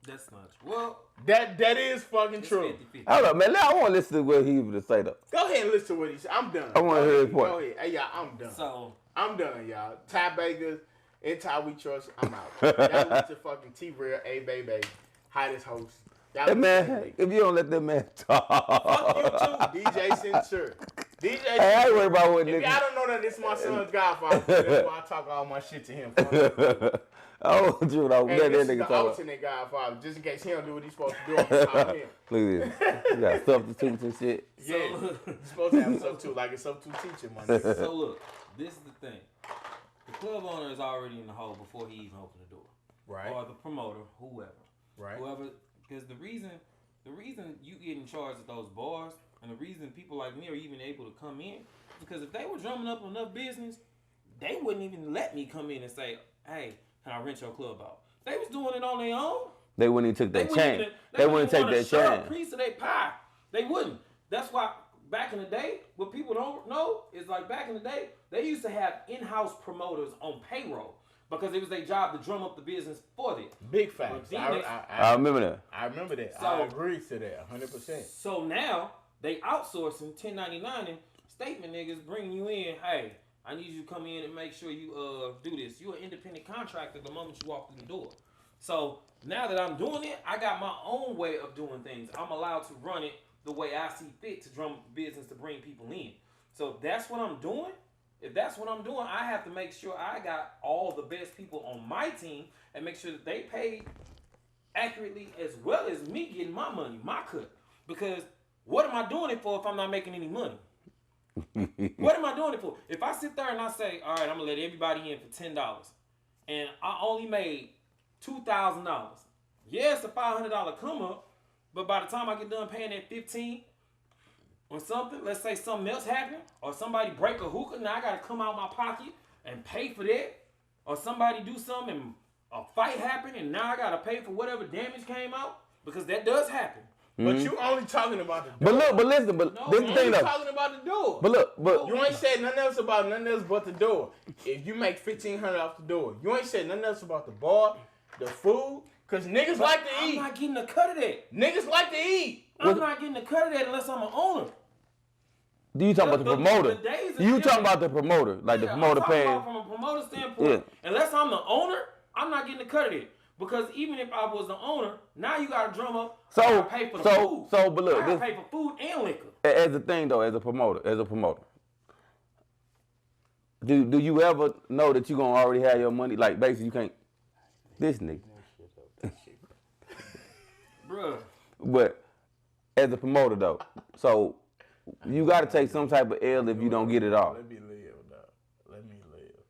That's not true. Well, That is fucking it's true. 50-50. Hold up, man. I want to listen to what he was to say though. Go ahead and listen to what he said. I'm done. I wanna Go hear his ahead. point. Go ahead. Hey, y'all, I'm done. So, I'm done, y'all. Ty Baker and Ty We Trust, I'm out. Y'all listen to fucking T-Real, A-Baby, hottest host. Y'all Hey listen to man, him. if you don't let that man talk, Fuck you too, DJ Censure. DJ Hey, I ain't worried about what If y'all nigga. don't know that this is my son's godfather, that's why I talk all my shit to him. Fuck. Oh, Drew, I Hey, let that this is nigga the talk. alternate godfather, just in case he don't do what he's supposed to do. I'm gonna call him. Look at this. You got substitutes and shit. Yeah, you're supposed to have a substitute, like a substitute teacher, my nigga. so look, this is the thing. The club owner is already in the hole before he even opened the door. Right, Or the promoter, whoever. right. Whoever, because the reason you get in charge of those bars, and the reason people like me are even able to come in, because if they were drumming up enough business, they wouldn't even let me come in and say, "Hey, can I rent your club out?" They was doing it on their own. They wouldn't even take that chance. They wouldn't even take wanna that share chance. a piece of their pie. They wouldn't. That's why back in the day, what people don't know is like back in the day, they used to have in-house promoters on payroll because it was their job to drum up the business for them. Big facts. Then I remember that. I remember that. So- I agree to that 100%. So now they outsourcing 1099 and statement niggas bringing you in. Hey, I need you to come in and make sure you do this. You're an independent contractor the moment you walk through the door. So now that I'm doing it, I got my own way of doing things. I'm allowed to run it the way I see fit to drum up the business to bring people in. So if that's what I'm doing, I have to make sure I got all the best people on my team and make sure that they pay accurately as well as me getting my money, my cut. Because what am I doing it for if I'm not making any money? What am I doing it for? If I sit there and I say, all right, I'm going to let everybody in for $10 and I only made $2,000. Yeah, it's a $500 come up, but by the time I get done paying that $15 or something, let's say something else happened or somebody break a hookah, now I got to come out my pocket and pay for that. Or somebody do something and a fight happened and now I got to pay for whatever damage came out because that does happen. But you only talking about the door. But look, but listen, but No, this man. the thing You though. talking about the door. But look, but You ain't said nothing else about nothing else but the door. If you make $1,500 off the door, you ain't said nothing else about the bar. the food, cause niggas like to I'm eat. not getting a cut of that. Niggas like to eat. I'm not getting a cut of that unless I'm an owner. Do you talking about the promoter? the days are You talking different. about the promoter, like the Yeah, promoter I'm talking paying. about from a promoter standpoint. Unless I'm the owner, I'm not getting a cut of it. Because even if I was the owner, now you gotta drum up. I gotta pay for the food. But look, I gotta pay for food and liquor. as a thing though, as a promoter. Do you ever know that you gonna already have your money? Like basically, you can't. This nigga. Bruh. But as a promoter though, so you got to take some type of L if you don't get it all. Let me live, dog. Let me live.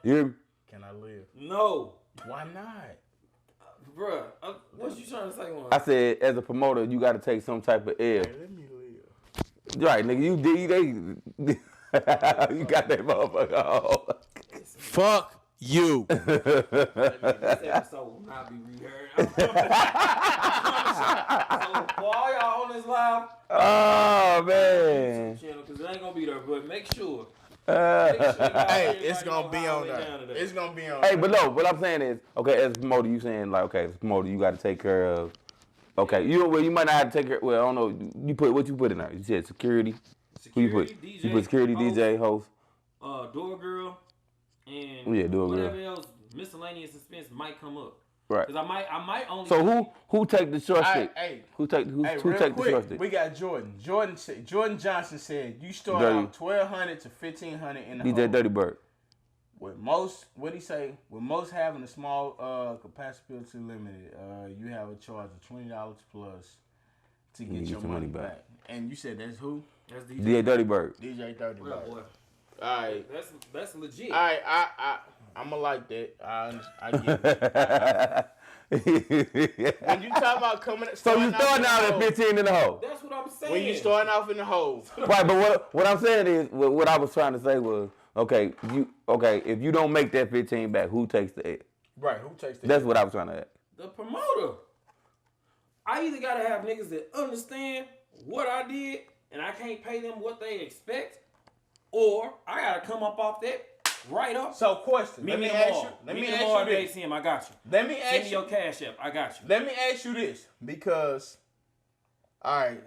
You hear me? Can I live? No. Why not? Bruh. What you trying to say, one? I said as a promoter, you got to take some type of L. Hey, let me live. Right, nigga, you got that motherfucker on. Fuck you. This episode will not be reheard. So for all y'all on this live, Oh man. channel, because it ain't gonna be there, but make sure. Hey, it's gonna be on there. It's gonna be on. Hey, but no, what I'm saying is, okay, as a promoter, you saying like, okay, as a promoter, you got to take care of. Okay, you might not have to take care. Well, I don't know. You put in there. You said security. Who you put? DJ, You put security, host, DJ, host. Door girl, and Yeah, door girl. whatever else miscellaneous expense might come up. Right. Because I might only. So who take the short stick? Hey, Who take hey, who real take the quick, short stick? we got Jordan. Jordan Johnson said you start Dirty. out $1,200 to $1,500 in the DJ hole. Dirty Bird. With most, what he say? With most having a small capacity limited, you have a charge of $20 plus to get your money back. And you said that's who? That's DJ. DJ Dirty Bird. DJ 30. What up, boy? All right. That's legit. All right, I'ma like that. I get it. When you talk about coming, So you starting out at 15 in the hole. That's what I'm saying. When you starting off in the hole, Right, but what I'm saying is, what I was trying to say was, okay, if you don't make that 15 back, who takes the L? right? Who takes that? That's what I was trying to ask. The promoter. I either gotta have niggas that understand what I did and I can't pay them what they expect, or I gotta come up off that right up. So, question. Let me ask you. Let me ask you this. ATM, I got you. Let me Send ask me you. your cash app. I got you. Let me ask you this, because, all right,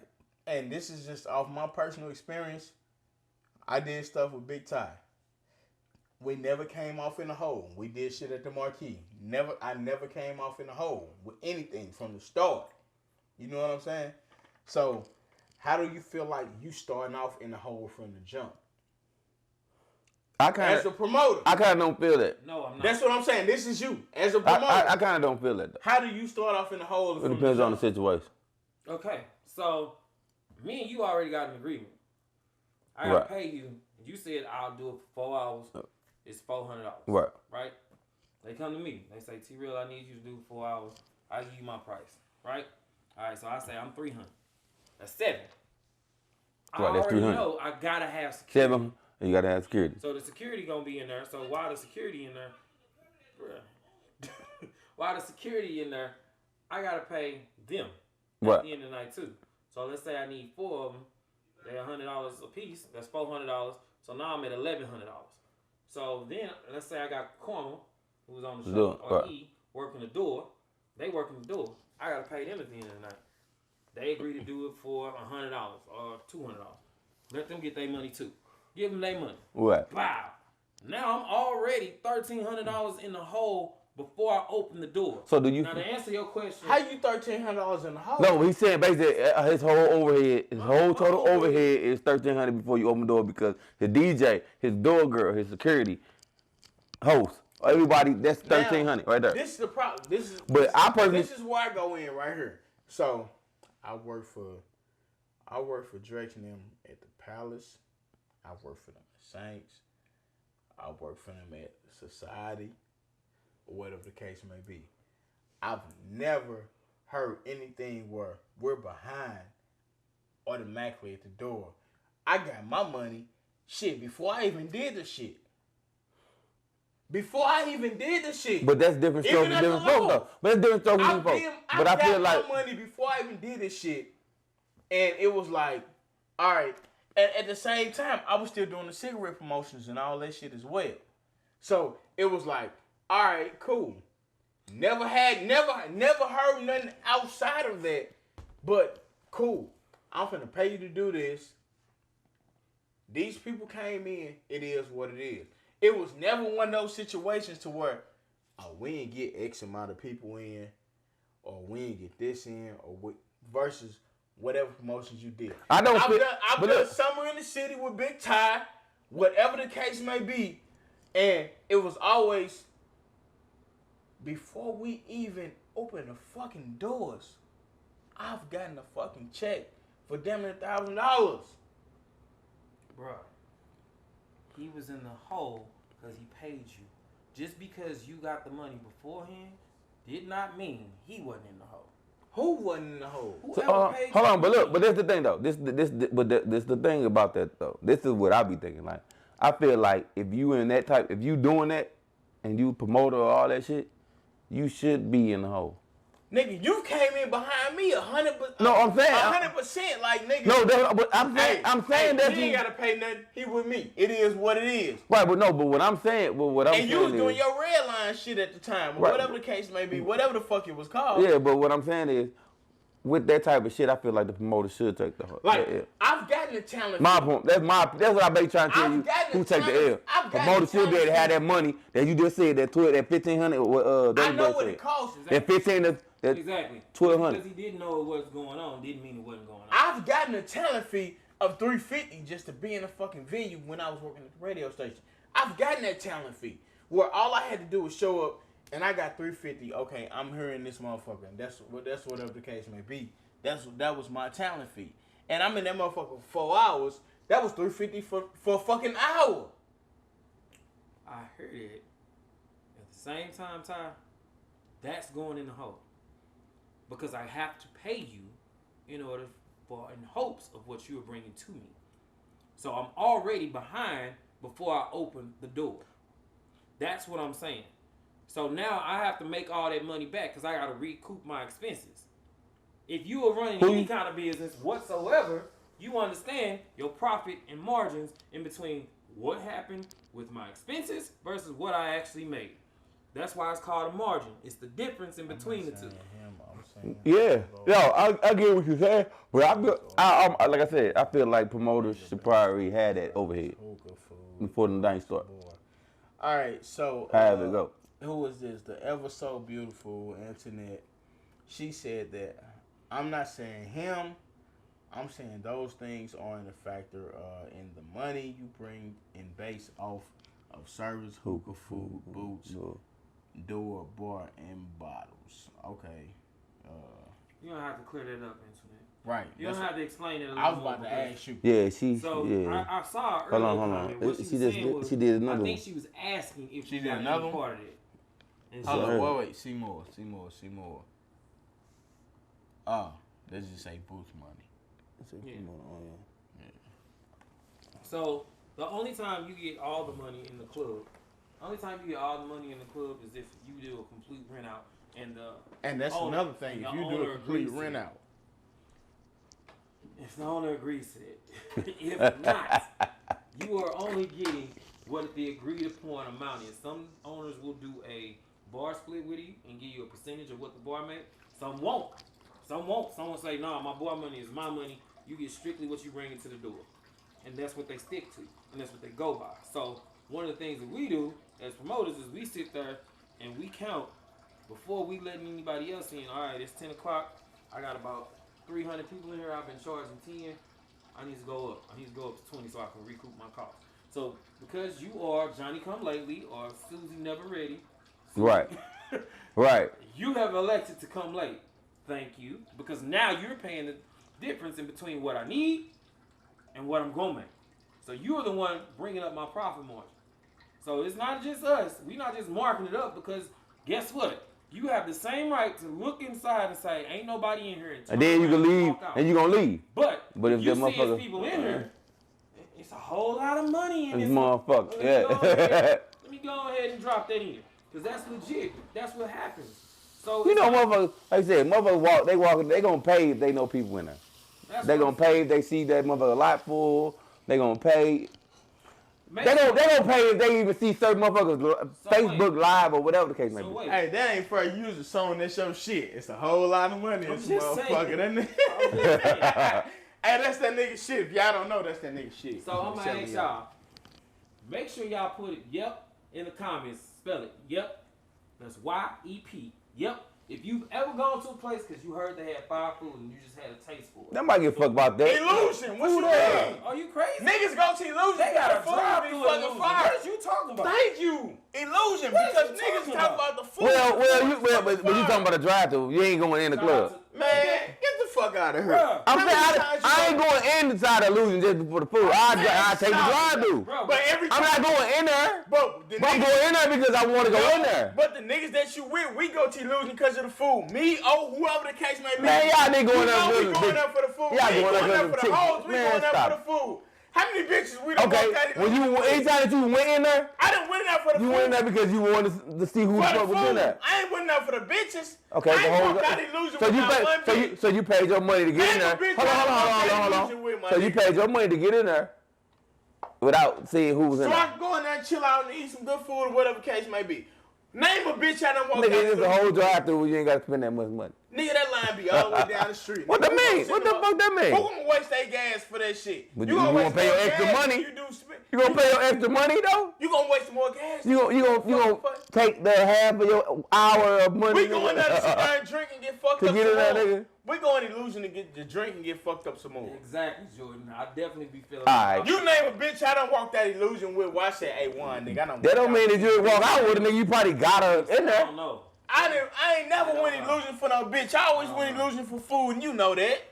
and this is just off my personal experience. I did stuff with Big Ty. We never came off in the hole. We did shit at the Marquee. I never came off in the hole with anything from the start. You know what I'm saying? So, how do you feel like you starting off in the hole from the jump? As a promoter. I kind of don't feel that. No, I'm not. That's what I'm saying. This is you as a promoter. I kind of don't feel that. Though. How do you start off in the hole? It depends on the situation. Okay, so me and you already got an agreement. I gotta pay you. You said I'll do it for 4 hours. It's $400. Right. Right? They come to me. They say, T-Real, I need you to do 4 hours. I give you my price. Right? All right, so I say I'm $300. That's $700. Right, I that's already $300. know I gotta have security. $700, and you got to have security. So the security gonna be in there. So while the security in there, bruh, while the security in there, I gotta pay them Right. at the end of the night too. So let's say I need 4 of them. They're $100 a piece. That's $400. So now I'm at $1,100. So then let's say I got Cornell, who's on the show, or right. E working the door. They working the door. I gotta pay them at the end of the night. They agree to do it for $100 or $200. Let them get their money too. Give them their money. Right. Wow. Now I'm already $1,300 in the hole before I open the door. So do you? Now to answer your question, How you $1,300 in the hole? No, he's saying basically his whole overhead, his whole total overhead is $1,300 before you open the door because his DJ, his door girl, his security, host, everybody, that's $1,300 right there. This is the problem. This is where I go in right here. So I work for Drake and them at the Palace. I work for them at Saints. I work for them at Society, or whatever the case may be. I've never heard anything where we're behind automatically at the door. I got my money, shit, before I even did the shit. But that's different stroke, different stroke though. But that's different stroke, different stroke. But I feel like my money before I even did this shit, and it was like, all right. And at the same time, I was still doing the cigarette promotions and all that shit as well. So it was like, all right, cool. Never heard nothing outside of that. But cool, I'm finna pay you to do this. These people came in. It is what it is. It was never one of those situations to where, oh, we didn't get X amount of people in, or we didn't get this in, or what, versus whatever promotions you did. I've done Summer in the City with Big Ty, whatever the case may be, and it was always before we even open the fucking doors, I've gotten a fucking check for damn near $1,000. Bruh, he was in the hole because he paid you. Just because you got the money beforehand did not mean he wasn't in the hole. Who wasn't in the hole? Hold on, but look, but that's the thing though. This the thing about that though. This is what I be thinking. Like, I feel like if you doing that, and you promoter or all that shit, you should be in the hole. Nigga, you came in behind me 100%. No, I'm saying 100%. Like, nigga. No, but I'm saying that he ain't gotta pay nothing. He with me. It is what it is. Right, but what I'm saying, and you was doing your red line shit at the time, right, whatever the case may be, whatever the fuck it was called. Yeah, but what I'm saying is, with that type of shit, I feel like the promoter should take the hole. Like, yeah. I've gotten the talent. My point. That's what I be trying to tell you. Who take the L? Promoter should be able to have that money that you just said, that $1,500. I know what it costs. That 15. Exactly. 1,200. Because he didn't know what was going on, didn't mean it wasn't going on. I've gotten a talent fee of $350 just to be in a fucking venue when I was working at the radio station. I've gotten that talent fee where all I had to do was show up and I got $350. Okay, I'm hearing this motherfucker. And that's whatever the case may be. That was my talent fee. And I'm in that motherfucker for 4 hours. That was $350 for a fucking hour. I heard it. At the same time, Ty, that's going in the hole. Because I have to pay you in hopes of what you are bringing to me. So I'm already behind before I open the door. That's what I'm saying. So now I have to make all that money back because I got to recoup my expenses. If you are running any kind of business whatsoever, you understand your profit and margins in between what happened with my expenses versus what I actually made. That's why it's called a margin. It's the difference in between the two. Yeah, I get what you're saying, but I like I said, I feel like promoters should probably have that overhead before the night start. All right, so how did it go? Who was this? The ever so beautiful Antoinette. She said that I'm not saying him. I'm saying those things aren't a factor in the money you bring in base off of service, hookah, food, boots, door, bar, and bottles. Okay. You don't have to clear that up, Antoinette. Right. You don't have to explain it a little I was more. about to ask you. Yeah, I saw her earlier. Hold on. She did another one. I think she was asking if she you did got another any one? part of it. Hold on, wait. See more. Oh, they just say booth money. Yeah. So the only time you get all the money in the club, is if you do a complete rent out and that's another thing. If you do a complete rent out. If the owner agrees to it. If not, you are only getting what the agreed upon amount is. Some owners will do a bar split with you and give you a percentage of what the bar made. Some won't. Some will say, no, my bar money is my money. You get strictly what you bring into the door. And that's what they stick to. And that's what they go by. So one of the things that we do as promoters is we sit there and we count before we letting anybody else in. All right, it's 10 o'clock. I got about 300 people in here. I've been charging 10. I need to go up. I need to go up to 20 so I can recoup my cost. So because you are Johnny Come Lately or Susie Never Ready. Right. Right. You have elected to come late. Thank you. Because now you're paying the difference in between what I need and what I'm going to make. So you're the one bringing up my profit margin. So it's not just us. We're not just marking it up because guess what? You have the same right to look inside and say, ain't nobody in here. And then you can leave, and you're going to leave. But if you that see it's people in here, it's a whole lot of money in this motherfucker. Let me go ahead and drop that in. Because that's legit. That's what happens. So you know, motherfuckers, like I said, motherfuckers they going to pay if they know people in there. They going to pay if they see that motherfucker lot full. They going to pay. They don't pay if they even see certain motherfuckers Facebook Live or whatever the case may be. wait. Hey, that ain't for a user song that's your shit. It's a whole lot of money. It's a motherfucker. That nigga. Hey, that's that nigga shit. If y'all don't know, that's that nigga shit. So I'm gonna ask y'all. Make sure y'all put it yep in the comments. Spell it yep. That's YEP. Yep. If you've ever gone to a place because you heard they had fire food and you just had a taste for it. Nobody give a fuck about that. Illusion. What you mean? Are you crazy? Niggas go to Illusion. They got a food drive be through fucking Illusion. fire. What is you talking about? Thank you. Illusion. What Because is you niggas talking talk about? about the food. But you talking about a drive-thru. You ain't going in the club. Man, get the fuck out of here. Bruh. I'm How saying many times you I ain't go- going inside the Illusion just for the food. I take the drive-thru. Bro, But every I'm time, not going in there. But the But I'm niggas- going in there because I want to go in there. But the niggas that you with, we go to Illusion because of the food. Me, whoever the case may be. Man, y'all niggas going you there know for we the going bitch. there for the food. Y'all We ain't going there there for for the the chicken. hoes. We Man, going there stop. for the food. How many bitches we done Okay, walked out of when Illusion? anytime that you went in there, I done went in there for the you food. went in there because you wanted to see who the For the fuck was in food. there. I ain't went in there for the bitches. Okay, I the ain't whole walked out of Illusion so you without one paid bitch. so you paid your money to get in Ain't no there. bitch Hold I walked out on. Illusion with, my So you nigga. paid your money to get in there without seeing who was in So I there. can go in there and chill out and eat some good food or whatever the case may be. Name a bitch I done walked out Nigga, it's a of whole Illusion. drive-through where you ain't got to spend that much money. Nigga, that line be all the way down the street. What Nigga, that who gonna mean? sit What the them up- fuck that mean? Who gonna waste their gas for that shit? But you gonna waste pay your more extra gas money? than You do spend. You gonna pay your extra money though? You gonna waste more gas? You gonna Fuck. take the half of your hour of money We going there to sit there and drink and get fucked To up get some in there, more. nigga? We going Illusion to get to drink and get fucked up some more. Exactly, Jordan. I definitely be feeling. Alright. You name a bitch I done walked that Illusion with. Well, I said A1, nigga. I done That don't walked mean out. that you walk out with a nigga. You probably got her in I there. don't know. I ain't never went Illusion for no bitch. I always went Illusion for food, and you know that.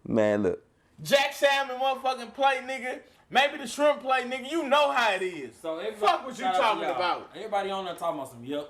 Man, look. Jack Salmon motherfucking plate, nigga. Maybe the shrimp plate, nigga. You know how it is. So everybody, Fuck what you shout out to talking y'all. about. Everybody on there talking about some. Yep,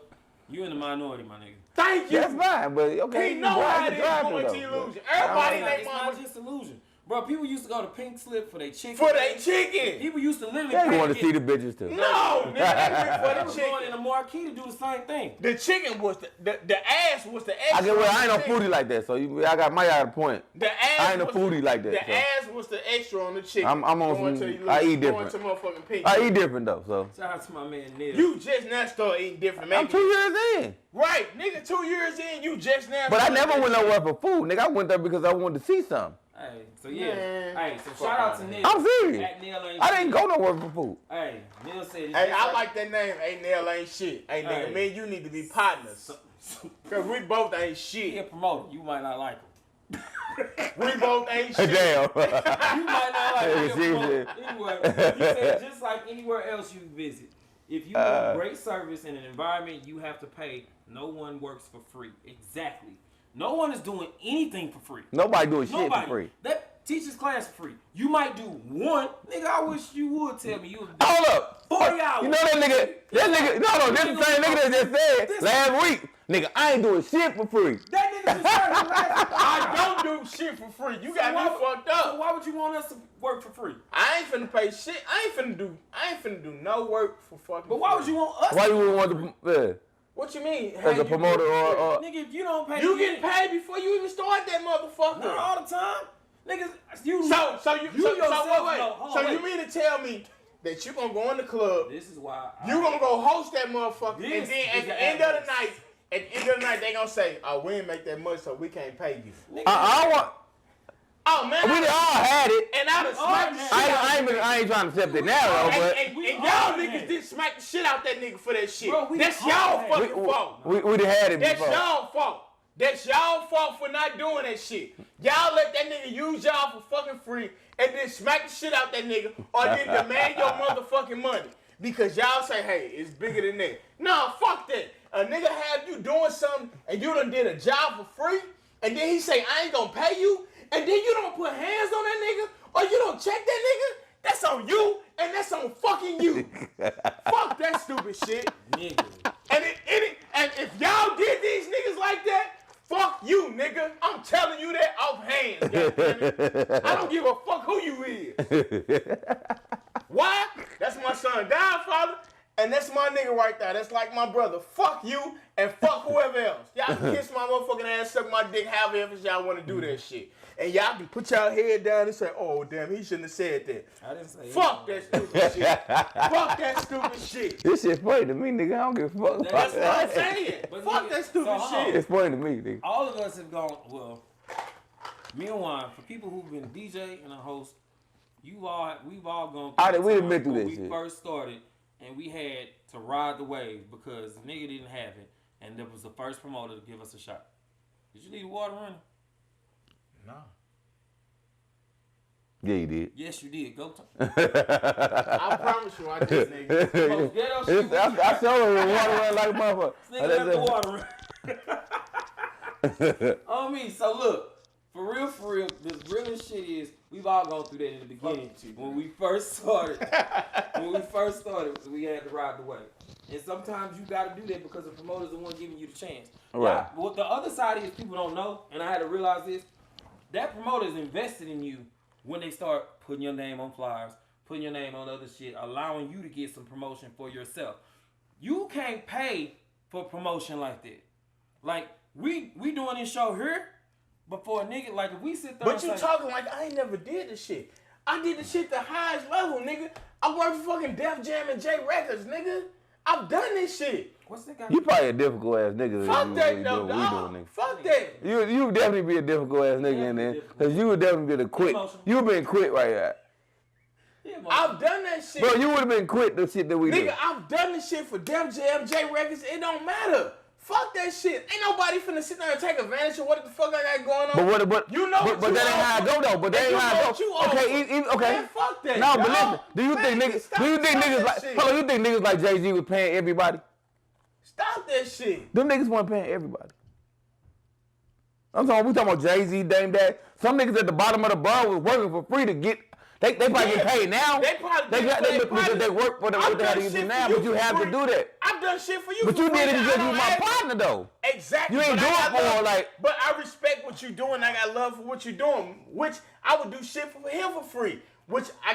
you in the minority, my nigga. Thank you. That's fine, but okay. He you know drive how the it is drive-thru, going to though. Illusion. Everybody It's they not mama just illusion, bro. People used to go to Pink Slip for their chicken. for their chicken. People used to literally. Yeah, you pay want to to see get- the bitches too. No, nigga, they went for They the was going in chicken. the marquee to do the same thing. The chicken was the ass was the extra. I get well. I ain't no on the chicken. foodie like that, so I got a point. The ass I ain't a was foodie like that, The so. ass was the extra on the chicken. I'm on Going some- to Illusion, I eat going different. to motherfucking Pink. I eat different though, so. Shout out to my man Neil. You just now start eating different. Maybe. I'm 2 years in, Right, nigga, 2 years in, you just now. but I started never that went shit. nowhere for food, nigga. I went there because I wanted to see something. Hey, so yeah. Man. Hey, so Fuck shout out to outta Neil. I'm serious. At Neil ain't I shit. didn't go nowhere for food. Hey, Neil said. it's Hey, just I like that name. Hey, Nail ain't shit. Hey, nigga, Hey. me and you need to be partners. Cause we both ain't He a shit. promoter. You might not like him. We both ain't shit. Damn. You might not like him. He a She promoter. said- Anyway, he said just like anywhere else you visit, if you want great service in an environment, you have to pay. No one works for free. Exactly. No one is doing anything for free. Nobody doing shit Nobody. for free. That teaches class for free. You might do one. Nigga, I wish you would tell me you was Hold up. 40 hours. You know that nigga? No, this the same nigga that just said last week. Nigga, I ain't doing shit for free. That nigga just started last I don't do shit for free. You got me fucked So up. why would you want us to work for free? I ain't finna pay shit. I ain't finna do no work for fucking. But why would you want us Why to you work would for want free? to, What you mean? as How a you promoter do- or Nigga, if you don't pay You me, getting paid before you even start that motherfucker. not all the time. Niggas, you So you yourself wait. know. Hold So on, you wait. mean to tell me that you gonna go in the club, This is why you gonna go host that motherfucker, This and then is at the the end of the address. night, they gonna say, "Oh, we didn't make that much, so we can't pay you." Nigga, I want. Oh man, We done all had it. and I done smacked the shit out. I ain't trying to accept it now though, but And We y'all all niggas had it. did smack the shit out that nigga for that shit. Bro, we That's all y'all had fucking fault. we done had it That's before. y'all fault. That's y'all fault for not doing that shit. Y'all let that nigga use y'all for fucking free and then smack the shit out that nigga or then demand your motherfucking money. Because y'all say, hey, it's bigger than that. Nah, fuck that. A nigga have you doing something and you done did a job for free and then he say, I ain't gonna pay you, and then you don't put hands on that nigga or you don't check that nigga, that's on you and that's on fucking you. Fuck that stupid shit. nigga. And if y'all did these niggas like that, fuck you, nigga. I'm telling you that off hands. Goddammit. I don't give a fuck who you is. Why? That's my son Godfather. And that's my nigga right there. That's like my brother. Fuck you and fuck whoever else. Y'all can kiss my motherfucking ass, suck my dick, however y'all want to do that shit. And y'all can put y'all head down and say, oh, damn, he shouldn't have said that. I didn't say Fuck that stupid shit. Fuck that stupid shit. This shit funny to me, nigga. I don't give a fuck. That's what I'm saying. But Fuck nigga, that stupid so, shit. It's funny to me, nigga. All of us have gone, well, me and Juan, for people who've been DJ and a host, we've all gone through We the done time been through when that we shit. first started and we had to ride the wave because the nigga didn't have it and there was the first promoter to give us a shot. Did you leave the water running? No. Yeah, you did. Yes, you did. Go. I promise you I did, nigga. Most ghetto shit. I showed her the water run like a motherfucker. Nigga left the water run. On me. So look, for real, the realest shit is we've all gone through that in the beginning. When we first started, we had to ride the wave. And sometimes you got to do that because the promoter's the one giving you the chance. Right. Now, what the other side is people don't know, and I had to realize this, that promoter is invested in you when they start putting your name on flyers, putting your name on other shit, allowing you to get some promotion for yourself. You can't pay for promotion like that. Like, we doing this show here, but for a nigga, like, if we sit there But and you say, talking like I ain't never did this shit. I did the shit the highest level, nigga. I worked for fucking Def Jam and J Records, nigga. I've done this shit. what's that guy? You probably a difficult ass nigga. Fuck that, you though, doing, dog. nigga. Fuck that. You would definitely be a difficult ass nigga in there. Because you would definitely be the quit. Emotional. You would have been quit right there. Yeah, I've done that shit. Bro, you would have been quit the shit that we do. Nigga, I've done this shit for Def Jam, J Records. It don't matter. Fuck that shit. Ain't nobody finna sit there and take advantage of what the fuck I got going on. But you know but what you that ain't how I go though. But that And ain't you how know I what you go. Okay, owe. okay. Man, fuck that. No, but dog. listen. Do you think Man, niggas? stop- Do you think stop niggas that like? shit. Hold on. You think niggas like Jay-Z was paying everybody? Stop that shit. Them niggas weren't paying everybody. We talking about Jay-Z, Dame Dash. Some niggas at the bottom of the bar was working for free to get. They probably get paid now. They probably they probably- work for the I've what the hell done you do shit now, for but you for have to free. do that. I've done shit for you. But for you free did it that because I you don't my ask. partner though. Exactly. You ain't but I doing got for love- like. But I respect what you doing. I got love for what you doing, which I would do shit for him for free. Which I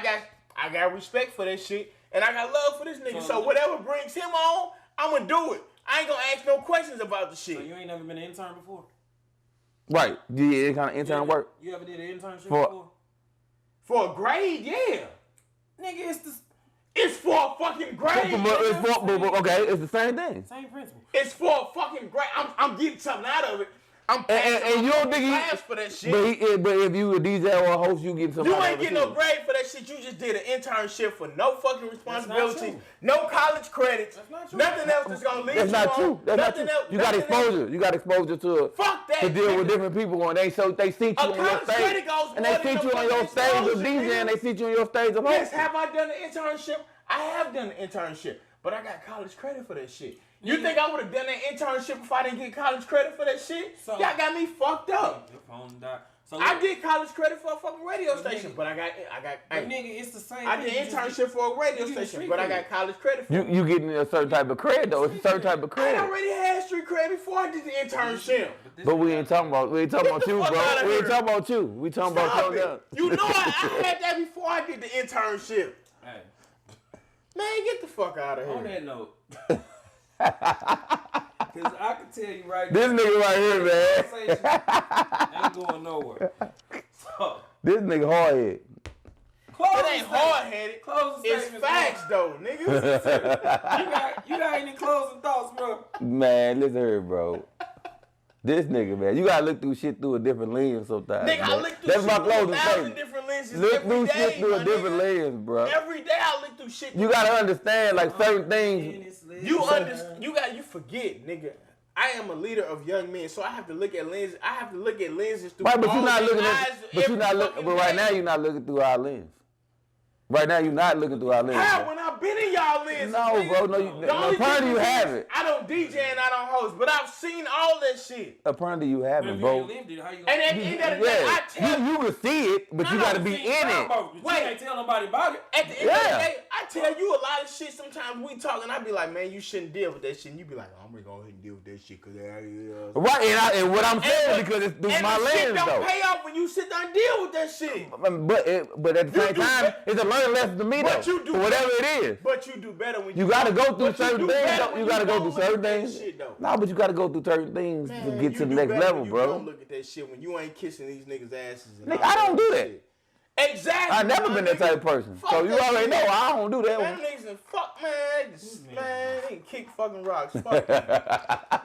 got respect for that shit, and I got love for this nigga. So whatever brings him on, I'm gonna do it. I ain't gonna ask no questions about the shit. So you ain't never been an intern before? Right. Yeah, it kind of intern work. You ever did an internship For- before? For a grade, yeah. Nigga, it's the It's for a fucking grade. Okay, it's the same thing. same principle. It's for a fucking grade. I'm getting something out of it. I'm passing And you don't think class for that shit. But if you a DJ or a host, you get something. You out ain't of it, getting no too. grade for that shit. You just did an internship for no fucking responsibilities, true. no college credits, That's not true. nothing else that's gonna lead That's you not on. true. That's not Nothing true. else- You got nothing exposure. else. You got exposure to Fuck that. to deal with nigga. different people, and they seat you on your college stage, credit goes and they more than seat no you on your fucking stage of exposure, DJ, nigga. and they seat you on your stage of Yes, host. have I done an internship? I have done an internship, but I got college credit for that shit. You think I would have done an internship if I didn't get college credit for that shit? So- Y'all got me fucked up. Your phone died. So I look, did college credit for a fucking radio But station, nigga- but I got. but nigga, it's the same. I thing. did You just internship for a radio you get station, street but I cred. got college credit for it. You getting a certain type of credit though. It's a certain type of I credit. already had street credit before I did the internship. this But we nigga- ain't talking about Get the you, fuck bro. outta We ain't here. talking about you. We talking about Stop your it. You know I had that before I did the internship. Hey, Man, get the fuck out of on here. that note, because I can tell you right This now, nigga right here, man. conversation ain't going nowhere. So, This nigga hard head. close It the ain't statement. hard headed. Close the It's statement, facts though, nigga. You got any closing thoughts, bro? Man, listen here, bro. This nigga, man, you gotta look through shit through a different lens sometimes. Nigga, I man. look through That's shit my through closing 1,000 statement. different lenses Look every through day, shit through my a different nigga. lens, bro. Every day I look through shit. You gotta understand, like certain things. You forget, nigga. I am a leader of young men, so I have to look at lenses. I have to look at lenses through Right, but all you're not their looking eyes at. But you're every not looking. fucking But right day. now you're not looking through our lens. Right now you're not looking through our lens. How? bro. When I've been in y'all lenses, No, nigga. bro. No, The only apparently you difference have is it. I don't DJ and I don't host, but I've seen all that shit. Apparently you have But it, if you bro. ain't lived it, how you And gonna... at the end of the day, I Yeah, tell you can see it, but you No, gotta be see, in it. But you Wait. ain't tell nobody about it. At the end of the Yeah. day, I I tell you a lot of shit sometimes we talk and I be like, man, you shouldn't deal with that shit. And you be like, oh, I'm gonna go ahead and deal with that shit because Right, and what I'm saying is because it's through my the shit lens don't though. pay off when you sit down and deal with that shit. But at the same time, it's a learning lesson to me though. But you do for whatever it is. But you do better when You gotta go through but you certain do things. better Though. when You gotta go don't through look certain at that things. shit, though. No, but you gotta go through certain things Man, to get you to the do next better level, when you bro. Don't look at that shit when you ain't kissing these niggas' asses. And Nigga, all I don't do that. shit. Exactly. I never my been that nigga. type of person. Fuck So you that already shit. know I don't do that Man, one. them niggas and fuck, man, they can kick fucking rocks. Fuck them.